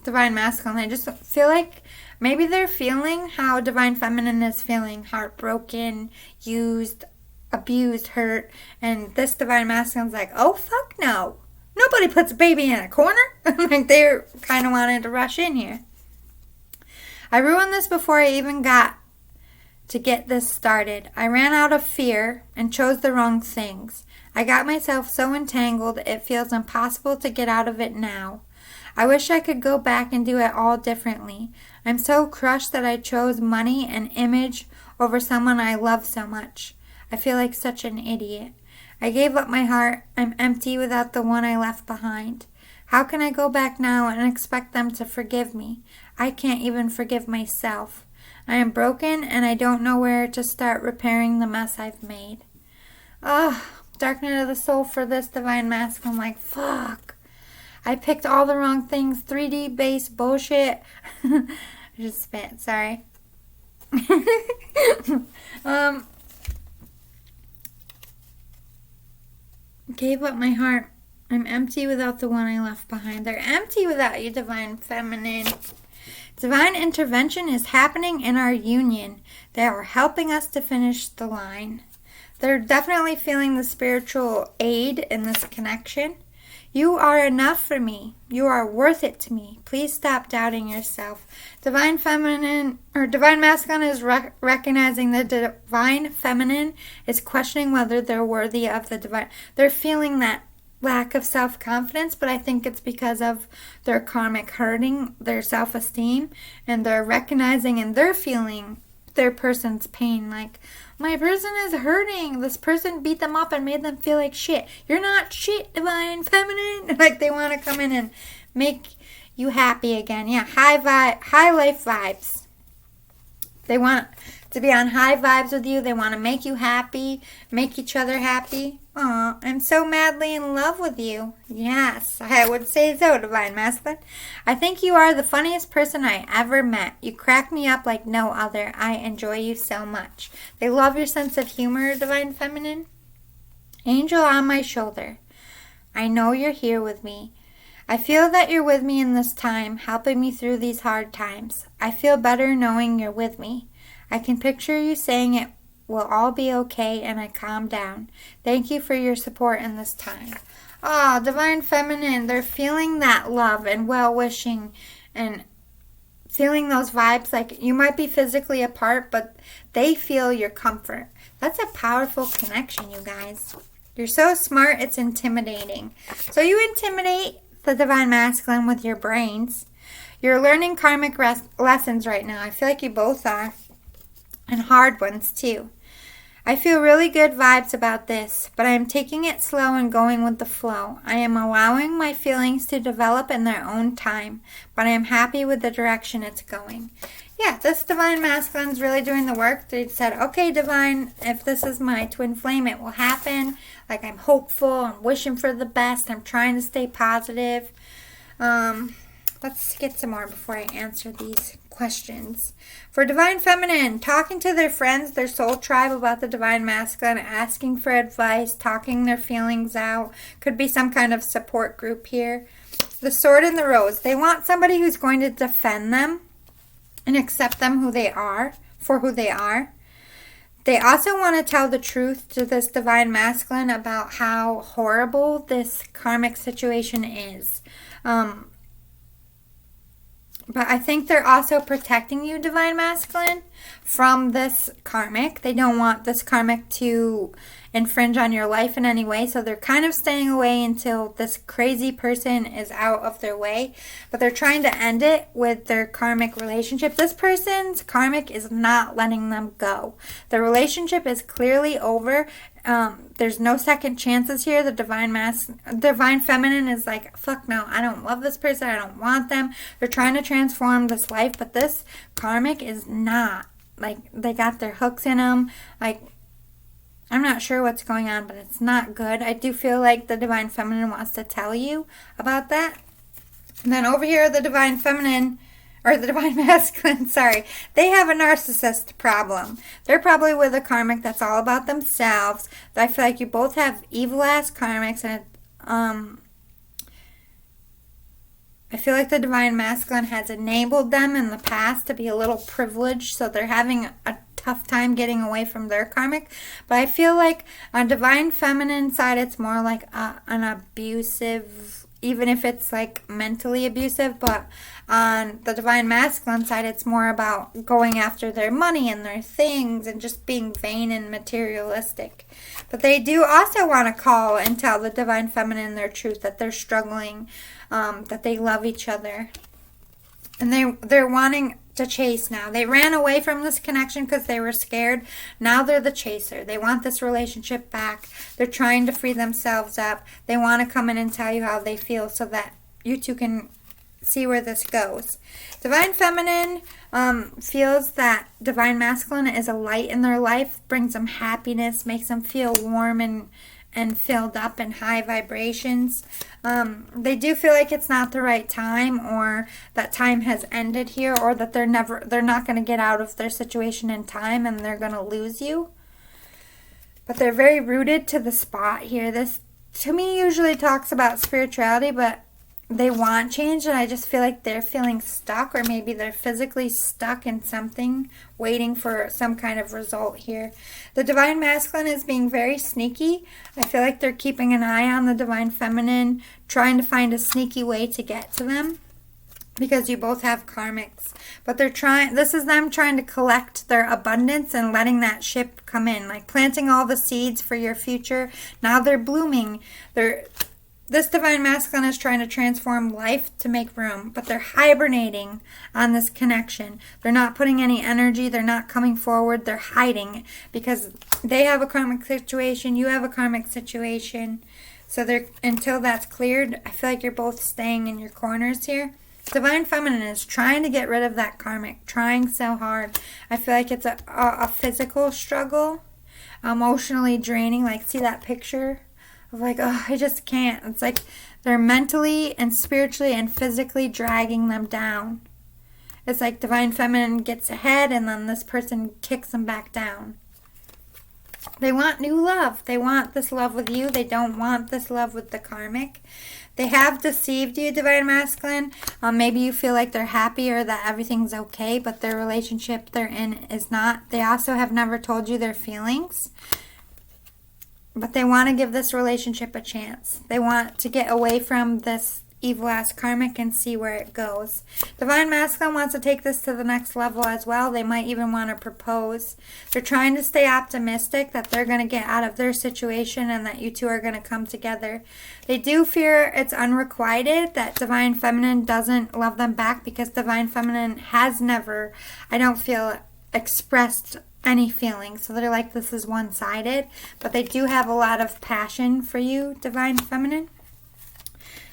Divine Masculine. I just feel like maybe they're feeling how Divine Feminine is feeling, heartbroken, used, abused, hurt, and this Divine Masculine's like, oh, fuck no. Nobody puts a baby in a corner. Like they're kind of wanting to rush in here. I ruined this before I even got to get this started. I ran out of fear and chose the wrong things. I got myself so entangled it feels impossible to get out of it now. I wish I could go back and do it all differently. I'm so crushed that I chose money and image over someone I love so much. I feel like such an idiot. I gave up my heart. I'm empty without the one I left behind. How can I go back now and expect them to forgive me? I can't even forgive myself. I am broken and I don't know where to start repairing the mess I've made. Ugh, dark night of the soul for this Divine Masculine. I'm like, fuck. I picked all the wrong things. 3D based bullshit. I just spit. Sorry. Gave up my heart. I'm empty without the one I left behind. They're empty without you, Divine Feminine. Divine intervention is happening in our union. They are helping us to finish the line. They're definitely feeling the spiritual aid in this connection. You are enough for me. You are worth it to me. Please stop doubting yourself. Divine Feminine or Divine Masculine is recognizing the Divine Feminine is questioning whether they're worthy of the Divine. They're feeling that lack of self-confidence, but I think it's because of their karmic hurting, their self-esteem, and they're recognizing and they're feeling their person's pain. Like, my person is hurting. This person beat them up and made them feel like shit. You're not shit, Divine Feminine. Like, they want to come in and make you happy again. Yeah, high life vibes. They want to be on high vibes with you. They want to make you happy, make each other happy. Aw, I'm so madly in love with you. Yes, I would say so, Divine Masculine. I think you are the funniest person I ever met. You crack me up like no other. I enjoy you so much. They love your sense of humor, Divine Feminine. Angel on my shoulder. I know you're here with me. I feel that you're with me in this time, helping me through these hard times. I feel better knowing you're with me. I can picture you saying it will all be okay, and I calm down. Thank you for your support in this time. Oh, Divine Feminine, they're feeling that love and well-wishing and feeling those vibes. Like you might be physically apart, but they feel your comfort. That's a powerful connection, you guys. You're so smart, it's intimidating. So you intimidate the Divine Masculine with your brains. You're learning karmic lessons right now. I feel like you both are. And hard ones too. I feel really good vibes about this, but I am taking it slow and going with the flow. I am allowing my feelings to develop in their own time, but I am happy with the direction it's going. Yeah, this Divine Masculine's really doing the work. They said, okay, Divine, if this is my twin flame, it will happen. Like, I'm hopeful. I'm wishing for the best. I'm trying to stay positive. Let's get some more before I answer these questions. For Divine Feminine, talking to their friends, their soul tribe about the Divine Masculine, asking for advice, talking their feelings out. Could be some kind of support group here. The Sword and the Rose. They want somebody who's going to defend them and accept them for who they are. They also want to tell the truth to this Divine Masculine about how horrible this karmic situation is. But I think they're also protecting you, Divine Masculine, from this karmic. They don't want this karmic to infringe on your life in any way. So they're kind of staying away until this crazy person is out of their way. But they're trying to end it with their karmic relationship. This person's karmic is not letting them go. The relationship is clearly over. There's no second chances here. The Divine Feminine is like, fuck no, I don't love this person. I don't want them. They're trying to transform this life, but this karmic is not. Like, they got their hooks in them. Like, I'm not sure what's going on, but it's not good. I do feel like the Divine Feminine wants to tell you about that. And then over here, the Divine Feminine, or the Divine Masculine, sorry, they have a narcissist problem. They're probably with a karmic that's all about themselves. I feel like you both have evil-ass karmics, and I feel like the Divine Masculine has enabled them in the past to be a little privileged, so they're having a tough time getting away from their karmic. But I feel like on Divine Feminine side, it's more like an abusive, even if it's like mentally abusive. But on the Divine Masculine side, it's more about going after their money and their things and just being vain and materialistic. But they do also want to call and tell the Divine Feminine their truth, that they're struggling, that they love each other. And they're wanting to chase now. They ran away from this connection because they were scared. Now they're the chaser. They want this relationship back. They're trying to free themselves up. They want to come in and tell you how they feel so that you two can see where this goes. Divine Feminine feels that Divine Masculine is a light in their life, brings them happiness, makes them feel warm and filled up in high vibrations. They do feel like it's not the right time, or that time has ended here, or that they're not going to get out of their situation in time and they're going to lose you. But they're very rooted to the spot here. This, to me, usually talks about spirituality, but they want change, and I just feel like they're feeling stuck, or maybe they're physically stuck in something, waiting for some kind of result here. The Divine Masculine is being very sneaky. I feel like they're keeping an eye on the Divine Feminine, trying to find a sneaky way to get to them, because you both have karmics. But this is them trying to collect their abundance and letting that ship come in, like planting all the seeds for your future. Now they're blooming. This Divine Masculine is trying to transform life to make room, but they're hibernating on this connection. They're not putting any energy. They're not coming forward. They're hiding because they have a karmic situation. You have a karmic situation. So until that's cleared, I feel like you're both staying in your corners here. Divine Feminine is trying to get rid of that karmic, trying so hard. I feel like it's a physical struggle, emotionally draining. Like, see that picture of like, oh, I just can't. It's like they're mentally and spiritually and physically dragging them down. It's like Divine Feminine gets ahead and then this person kicks them back down. They want new love. They want this love with you. They don't want this love with the karmic. They have deceived you, Divine Masculine. Maybe you feel like they're happy or that everything's okay, but their relationship they're in is not. They also have never told you their feelings. But they want to give this relationship a chance. They want to get away from this evil-ass karmic and see where it goes. Divine Masculine wants to take this to the next level as well. They might even want to propose. They're trying to stay optimistic that they're going to get out of their situation and that you two are going to come together. They do fear it's unrequited, that Divine Feminine doesn't love them back, because Divine Feminine has never, I don't feel, expressed any feelings. So they're like, this is one-sided. But they do have a lot of passion for you, Divine Feminine.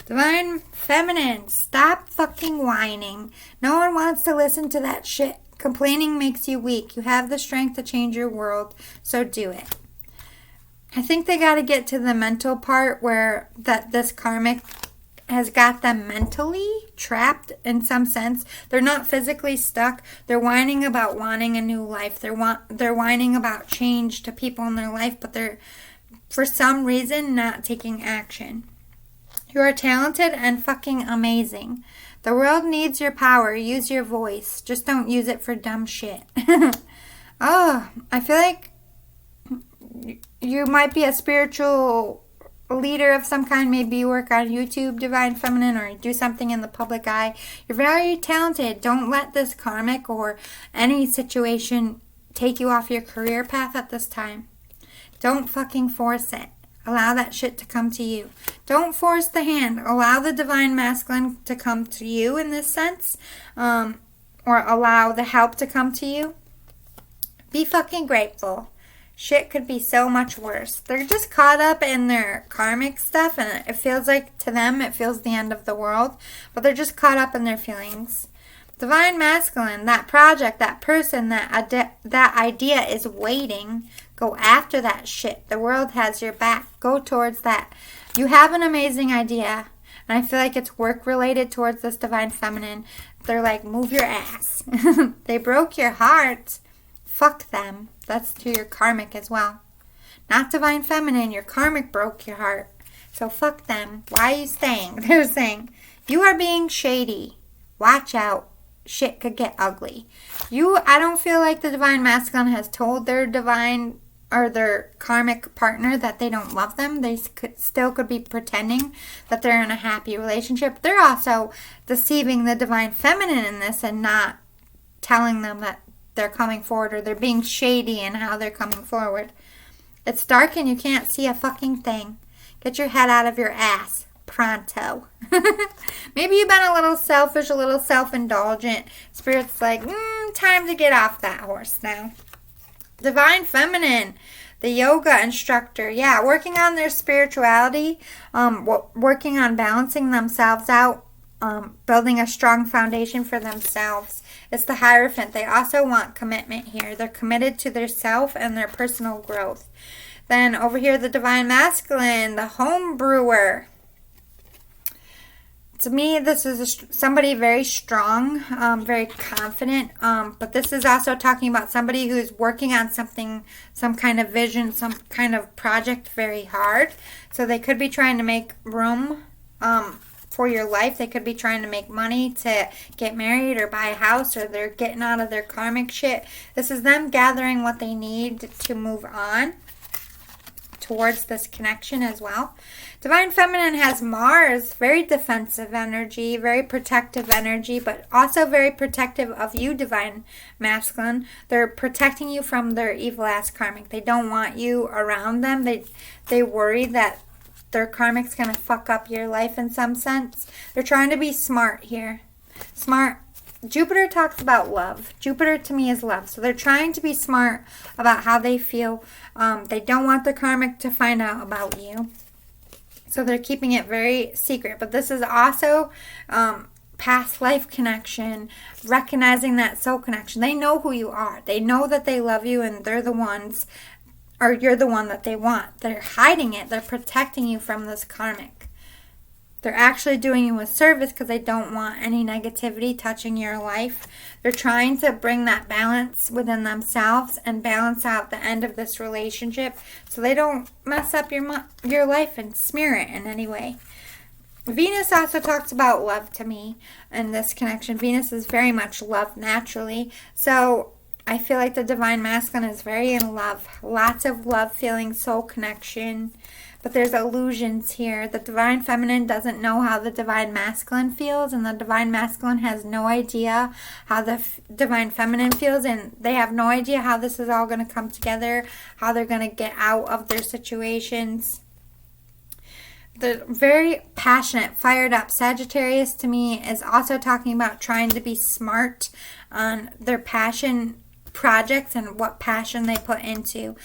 Divine Feminine, stop fucking whining. No one wants to listen to that shit. Complaining makes you weak. You have the strength to change your world, so do it. I think they got to get to the mental part where this karmic has got them mentally trapped in some sense. They're not physically stuck. They're whining about wanting a new life. They're whining about change to people in their life, but they're, for some reason, not taking action. You are talented and fucking amazing. The world needs your power. Use your voice. Just don't use it for dumb shit. Oh, I feel like you might be a spiritual leader of some kind. Maybe you work on YouTube, Divine Feminine, or do something in the public eye. You're very talented. Don't let this karmic or any situation take you off your career path at this time. Don't fucking force it. Allow that shit to come to you. Don't force the hand. Allow the Divine Masculine to come to you in this sense. Or allow the help to come to you. Be fucking grateful. Shit could be so much worse. They're just caught up in their karmic stuff, and it feels like, to them, it feels the end of the world. But they're just caught up in their feelings. Divine Masculine, that project, that person, that idea is waiting. Go after that shit. The world has your back. Go towards that. You have an amazing idea. And I feel like it's work related towards this Divine Feminine. They're like, move your ass. They broke your heart. Fuck them. That's to your karmic as well. Not Divine Feminine. Your karmic broke your heart. So fuck them. Why are you staying? They're saying, you are being shady. Watch out. Shit could get ugly. I don't feel like the Divine Masculine has told their divine or their karmic partner that they don't love them. They still could be pretending that they're in a happy relationship. They're also deceiving the Divine Feminine in this and not telling them that they're coming forward, or they're being shady in how they're coming forward. It's dark and you can't see a fucking thing. Get your head out of your ass. Pronto. Maybe you've been a little selfish, a little self-indulgent. Spirit's like, time to get off that horse now. Divine Feminine, the yoga instructor. Yeah, working on their spirituality, working on balancing themselves out, building a strong foundation for themselves. It's the Hierophant. They also want commitment here. They're committed to their self and their personal growth. Then over here, the Divine Masculine, the home brewer. To me, this is somebody very strong, very confident, but this is also talking about somebody who's working on something, some kind of vision, some kind of project very hard. So they could be trying to make room for your life. They could be trying to make money to get married or buy a house, or they're getting out of their karmic shit. This is them gathering what they need to move on towards this connection as well. Divine Feminine has Mars, very defensive energy, very protective energy, but also very protective of you, Divine Masculine. They're protecting you from their evil-ass karmic. They don't want you around them. They worry that their karmic's going to fuck up your life in some sense. They're trying to be smart here. Smart. Jupiter talks about love. Jupiter to me is love. So they're trying to be smart about how they feel. They don't want the karmic to find out about you. So they're keeping it very secret. But this is also past life connection, recognizing that soul connection. They know who you are. They know that they love you and they're the ones, or you're the one that they want. They're hiding it. They're protecting you from this karmic. They're actually doing you a service because they don't want any negativity touching your life. They're trying to bring that balance within themselves and balance out the end of this relationship so they don't mess up your life and smear it in any way. Venus also talks about love to me in this connection. Venus is very much love naturally. So I feel like the Divine Masculine is very in love. Lots of love, feeling, soul connection. But there's illusions here. The Divine Feminine doesn't know how the Divine Masculine feels, and the Divine Masculine has no idea how the Divine Feminine feels, and they have no idea how this is all going to come together, how they're going to get out of their situations. They're very passionate, fired up. Sagittarius to me is also talking about trying to be smart on their passion projects and what passion they put into,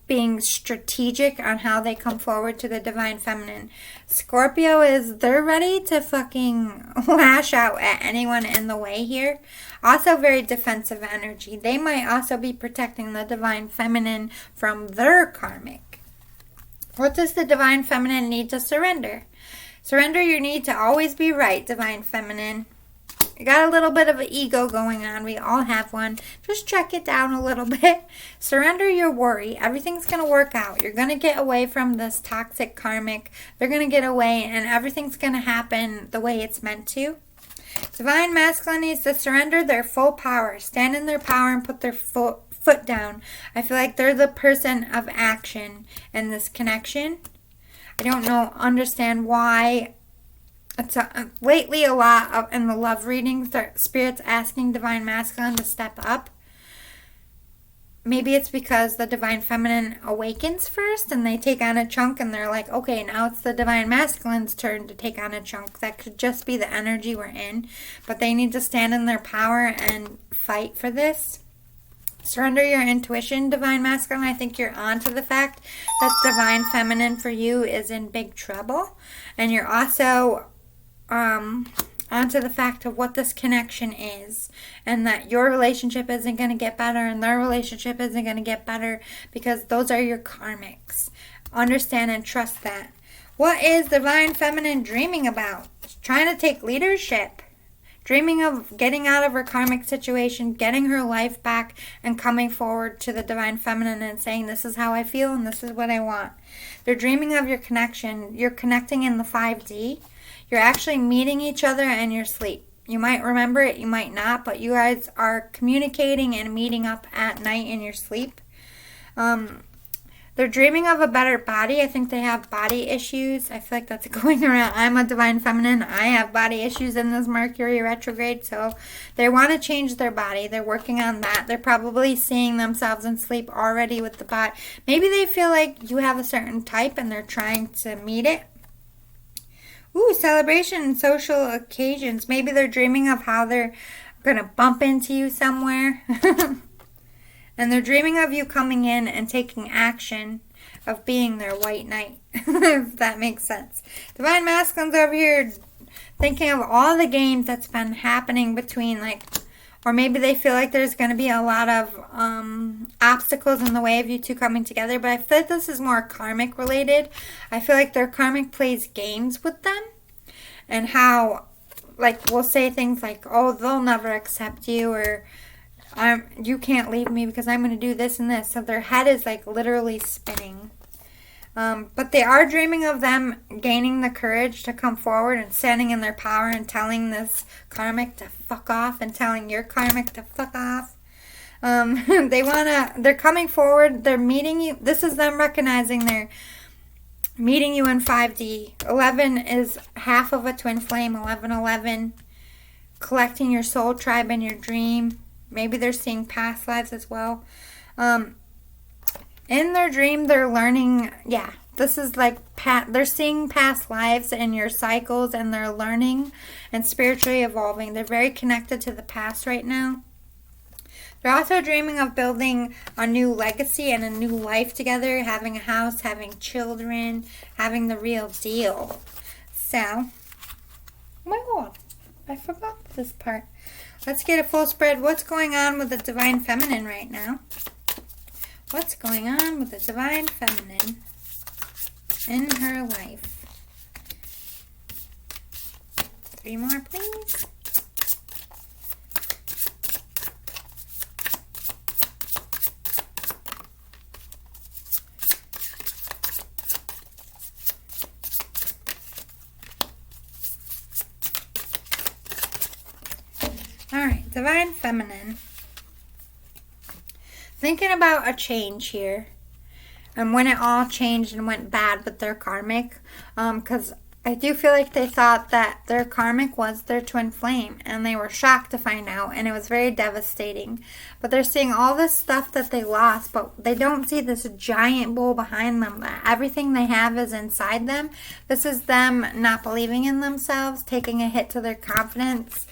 being strategic on how they come forward to the Divine Feminine. Scorpio they're ready to fucking lash out at anyone in the way here. Also very defensive energy. They might also be protecting the Divine Feminine from their karmic. What does the Divine Feminine need to surrender? Surrender your need to always be right, Divine Feminine. You got a little bit of an ego going on. We all have one. Just check it down a little bit. Surrender your worry. Everything's going to work out. You're going to get away from this toxic karmic. They're going to get away and everything's going to happen the way it's meant to. Divine Masculine needs to surrender their full power. Stand in their power and put their foot down. I feel like they're the person of action in this connection. I don't understand why. It's lately a lot in the love readings, Spirit's asking Divine Masculine to step up. Maybe it's because the Divine Feminine awakens first and they take on a chunk and they're like, okay, now it's the Divine Masculine's turn to take on a chunk. That could just be the energy we're in. But they need to stand in their power and fight for this. Surrender your intuition, Divine Masculine. I think you're on to the fact that Divine Feminine for you is in big trouble. And you're also onto the fact of what this connection is, and that your relationship isn't going to get better and their relationship isn't going to get better because those are your karmics. Understand and trust that. What is Divine Feminine dreaming about? Trying to take leadership. Dreaming of getting out of her karmic situation, getting her life back, and coming forward to the Divine Feminine and saying, this is how I feel and this is what I want. They're dreaming of your connection. You're connecting in the 5D. You're actually meeting each other in your sleep. You might remember it, you might not, but you guys are communicating and meeting up at night in your sleep. They're dreaming of a better body. I think they have body issues. I feel like that's going around. I'm a Divine Feminine. I have body issues in this Mercury retrograde, so they want to change their body. They're working on that. They're probably seeing themselves in sleep already with the body. Maybe they feel like you have a certain type and they're trying to meet it. Ooh, celebration and social occasions. Maybe they're dreaming of how they're going to bump into you somewhere. And they're dreaming of you coming in and taking action of being their white knight, if that makes sense. Divine Masculine's over here thinking of all the games that's been happening between, or maybe they feel like there's going to be a lot of obstacles in the way of you two coming together. But I feel like this is more karmic related. I feel like their karmic plays games with them. And how, we'll say things like, oh, they'll never accept you, or you can't leave me because I'm going to do this and this. So their head is literally spinning. But they are dreaming of them gaining the courage to come forward and standing in their power and telling this karmic to fuck off and telling your karmic to fuck off. They're coming forward. They're meeting you. This is them recognizing they're meeting you in 5D. 11 is half of a twin flame. 1111. Collecting your soul tribe in your dream. Maybe they're seeing past lives as well. In their dream, they're learning. Yeah, this is they're seeing past lives in your cycles, and they're learning and spiritually evolving. They're very connected to the past right now. They're also dreaming of building a new legacy and a new life together, having a house, having children, having the real deal. So, oh my God. I forgot this part. Let's get a full spread. What's going on with the Divine Feminine right now? What's going on with the Divine Feminine in her life? 3 more, please. All right, Divine Feminine. Thinking about a change here. And when it all changed and went bad with their karmic. Because I do feel like they thought that their karmic was their twin flame. And they were shocked to find out. And it was very devastating. But they're seeing all this stuff that they lost. But they don't see this giant bull behind them. That everything they have is inside them. This is them not believing in themselves. Taking a hit to their confidence.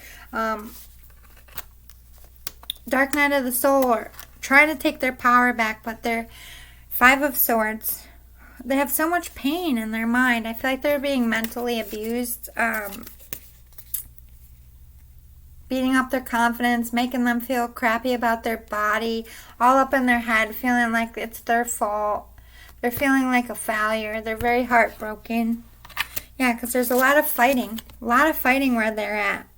Dark Night of the Soul, or trying to take their power back, but they're 5 of Swords. They have so much pain in their mind. I feel like they're being mentally abused, beating up their confidence, making them feel crappy about their body, all up in their head, feeling like it's their fault. They're feeling like a failure. They're very heartbroken. Yeah, because there's a lot of fighting where they're at.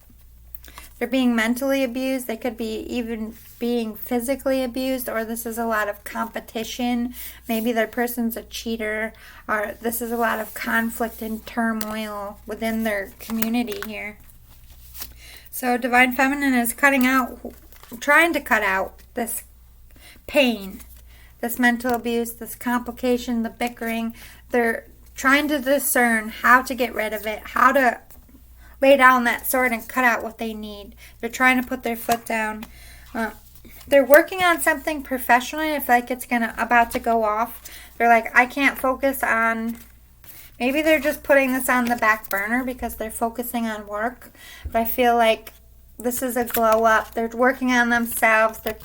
They're being mentally abused. They could be even being physically abused, or this is a lot of competition. Maybe their person's a cheater, or this is a lot of conflict and turmoil within their community here. So Divine Feminine is trying to cut out this pain, this mental abuse, this complication, the bickering. They're trying to discern how to get rid of it, how to lay down that sword and cut out what they need. They're trying to put their foot down. They're working on something professionally. I feel like it's about to go off. They're like, I can't focus on... Maybe they're just putting this on the back burner because they're focusing on work. But I feel like this is a glow up. They're working on themselves. They're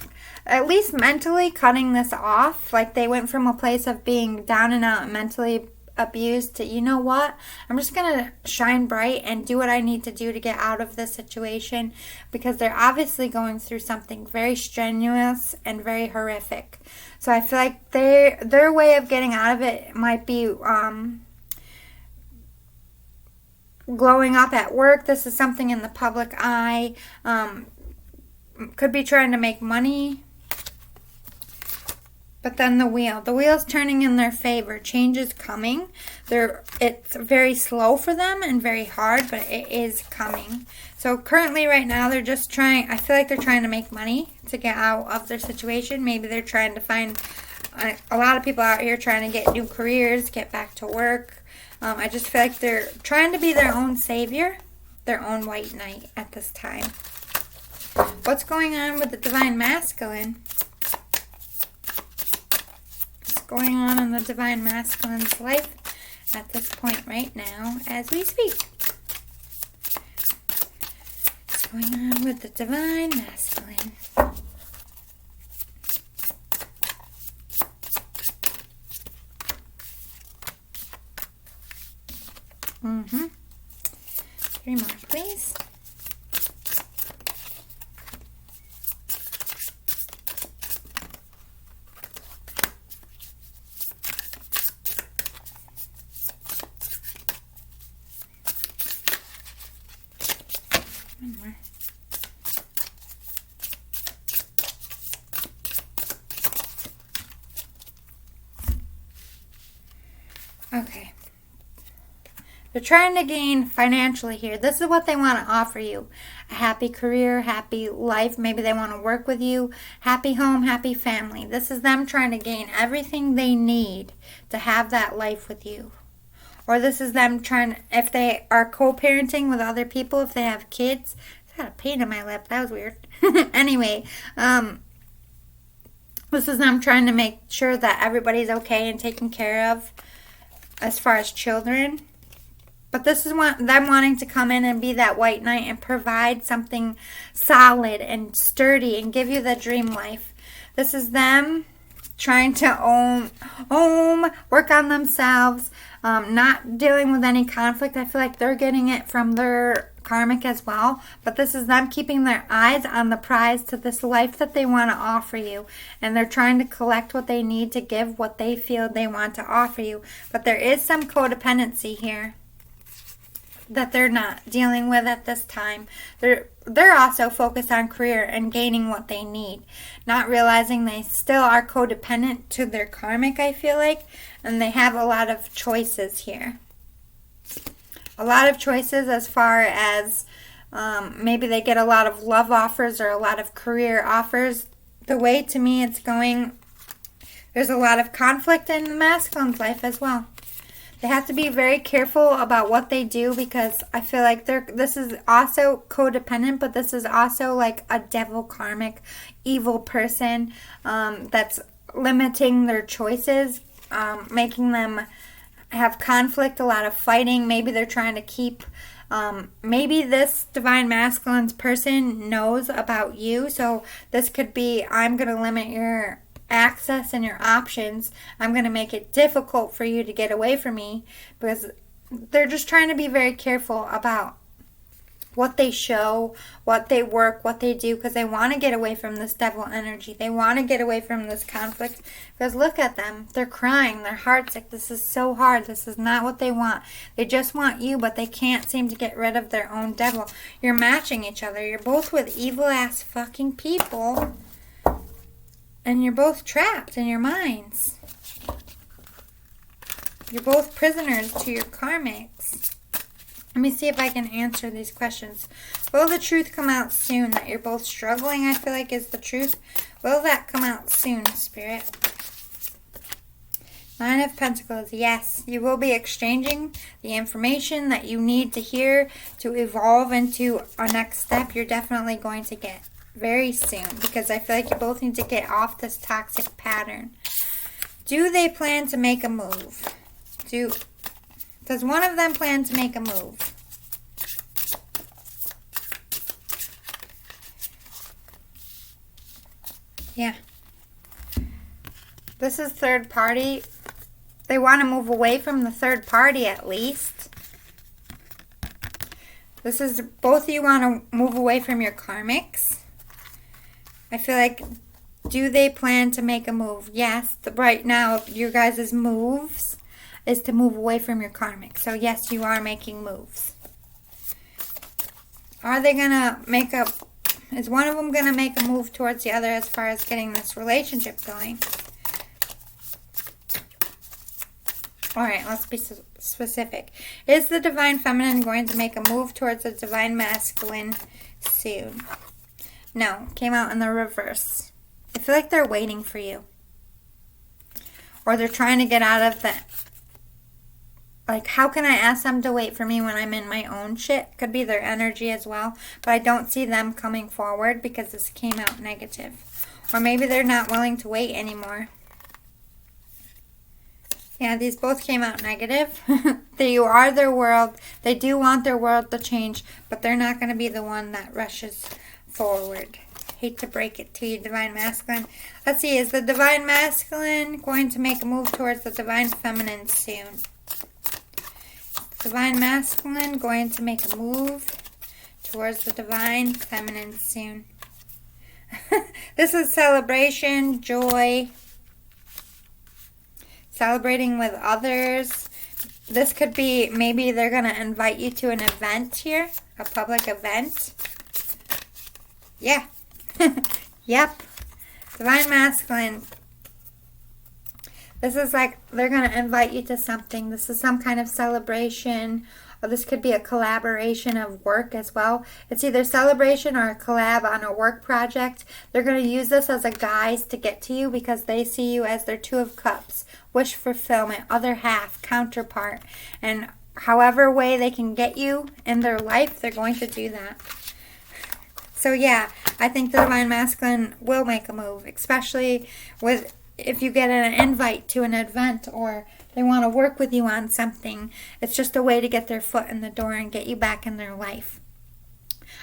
at least mentally cutting this off. Like they went from a place of being down and out and mentally abused to, you know what, I'm just gonna shine bright and do what I need to do to get out of this situation, because they're obviously going through something very strenuous and very horrific. So I feel like their way of getting out of it might be glowing up at work. This is something in the public eye. Could be trying to make money. But then the wheel's turning in their favor. Change is coming. It's very slow for them and very hard, but it is coming. So currently right now they're just trying, I feel like they're trying to make money to get out of their situation. Maybe they're trying to find, a lot of people out here trying to get new careers, get back to work. I just feel like they're trying to be their own savior, their own white knight at this time. What's going on with the Divine Masculine? Going on in the Divine Masculine's life at this point right now as we speak. What's going on with the Divine Masculine? Mm-hmm. 3 more, please. One more. Okay. They're trying to gain financially here. This is what they want to offer you. A happy career, happy life. Maybe they want to work with you. Happy home, happy family. This is them trying to gain everything they need to have that life with you. Or this is them trying, if they are co-parenting with other people, if they have kids. I got a pain in my lip. That was weird. Anyway, this is them trying to make sure that everybody's okay and taken care of as far as children. But this is them wanting to come in and be that white knight and provide something solid and sturdy and give you the dream life. This is them trying to work on themselves, not dealing with any conflict. I feel like they're getting it from their karmic as well, but this is them keeping their eyes on the prize to this life that they want to offer you, and they're trying to collect what they need to give what they feel they want to offer you. But there is some codependency here that they're not dealing with at this time. They're also focused on career and gaining what they need, not realizing they still are codependent to their karmic, I feel like, and they have a lot of choices here. A lot of choices as far as maybe they get a lot of love offers or a lot of career offers. The way to me it's going, there's a lot of conflict in the masculine's life as well. They have to be very careful about what they do, because I feel like this is also codependent, but this is also like a devil karmic evil person that's limiting their choices, making them have conflict, a lot of fighting. Maybe they're trying to keep, maybe this divine masculine's person knows about you, so this could be, I'm going to limit your access and your options. I'm going to make it difficult for you to get away from me, because they're just trying to be very careful about what they show, what they work, what they do, because they want to get away from this devil energy. They want to get away from this conflict, because look at them. They're crying. Their heart's like, this is so hard. This is not what they want. They just want you, but they can't seem to get rid of their own devil. You're matching each other. You're both with evil-ass fucking people, and you're both trapped in your minds. You're both prisoners to your karmics. Let me see if I can answer these questions. Will the truth come out soon? That you're both struggling, I feel like, is the truth. Will that come out soon, Spirit? Nine of Pentacles. Yes, you will be exchanging the information that you need to hear to evolve into a next step. You're definitely going to get very soon, because I feel like you both need to get off this toxic pattern. Do they plan to make a move? Does one of them plan to make a move? Yeah. This is third party. They want to move away from the third party at least. This is both of you want to move away from your karmics. I feel like, do they plan to make a move? Yes. Right now, your guys' moves is to move away from your karmic. So yes, you are making moves. Are they going to make a... Is one of them going to make a move towards the other as far as getting this relationship going? Alright, let's be specific. Is the divine feminine going to make a move towards the divine masculine soon? No, came out in the reverse. I feel like they're waiting for you. Or they're trying to get out of the... Like, how can I ask them to wait for me when I'm in my own shit? Could be their energy as well. But I don't see them coming forward because this came out negative. Or maybe they're not willing to wait anymore. Yeah, these both came out negative. You are their world. They do want their world to change, but they're not going to be the one that rushes forward. Hate to break it to you, divine masculine. Let's see, is the divine masculine going to make a move towards the divine feminine soon? Divine masculine going to make a move towards the divine feminine soon. This is celebration, joy, celebrating with others. This could be, maybe they're going to invite you to an event here, a public event. Yeah. Yep. Divine masculine. This is like they're going to invite you to something. This is some kind of celebration, or this could be a collaboration of work as well. It's either celebration or a collab on a work project. They're going to use this as a guise to get to you because they see you as their Two of Cups, wish fulfillment, other half, counterpart. And however way they can get you in their life, they're going to do that. So yeah, I think the divine masculine will make a move, especially with... If you get an invite to an event or they want to work with you on something, it's just a way to get their foot in the door and get you back in their life.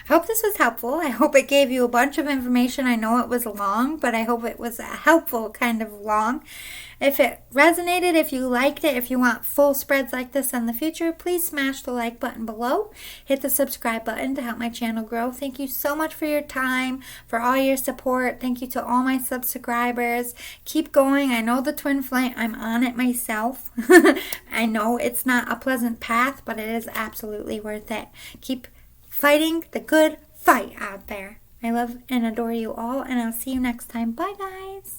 I hope this was helpful. I hope it gave you a bunch of information. I know it was long, but I hope it was a helpful kind of long. If it resonated, if you liked it, if you want full spreads like this in the future, please smash the like button below. Hit the subscribe button to help my channel grow. Thank you so much for your time, for all your support. Thank you to all my subscribers. Keep going. I know the twin flame. I'm on it myself. I know it's not a pleasant path, but it is absolutely worth it. Keep fighting the good fight out there. I love and adore you all, and I'll see you next time. Bye, guys.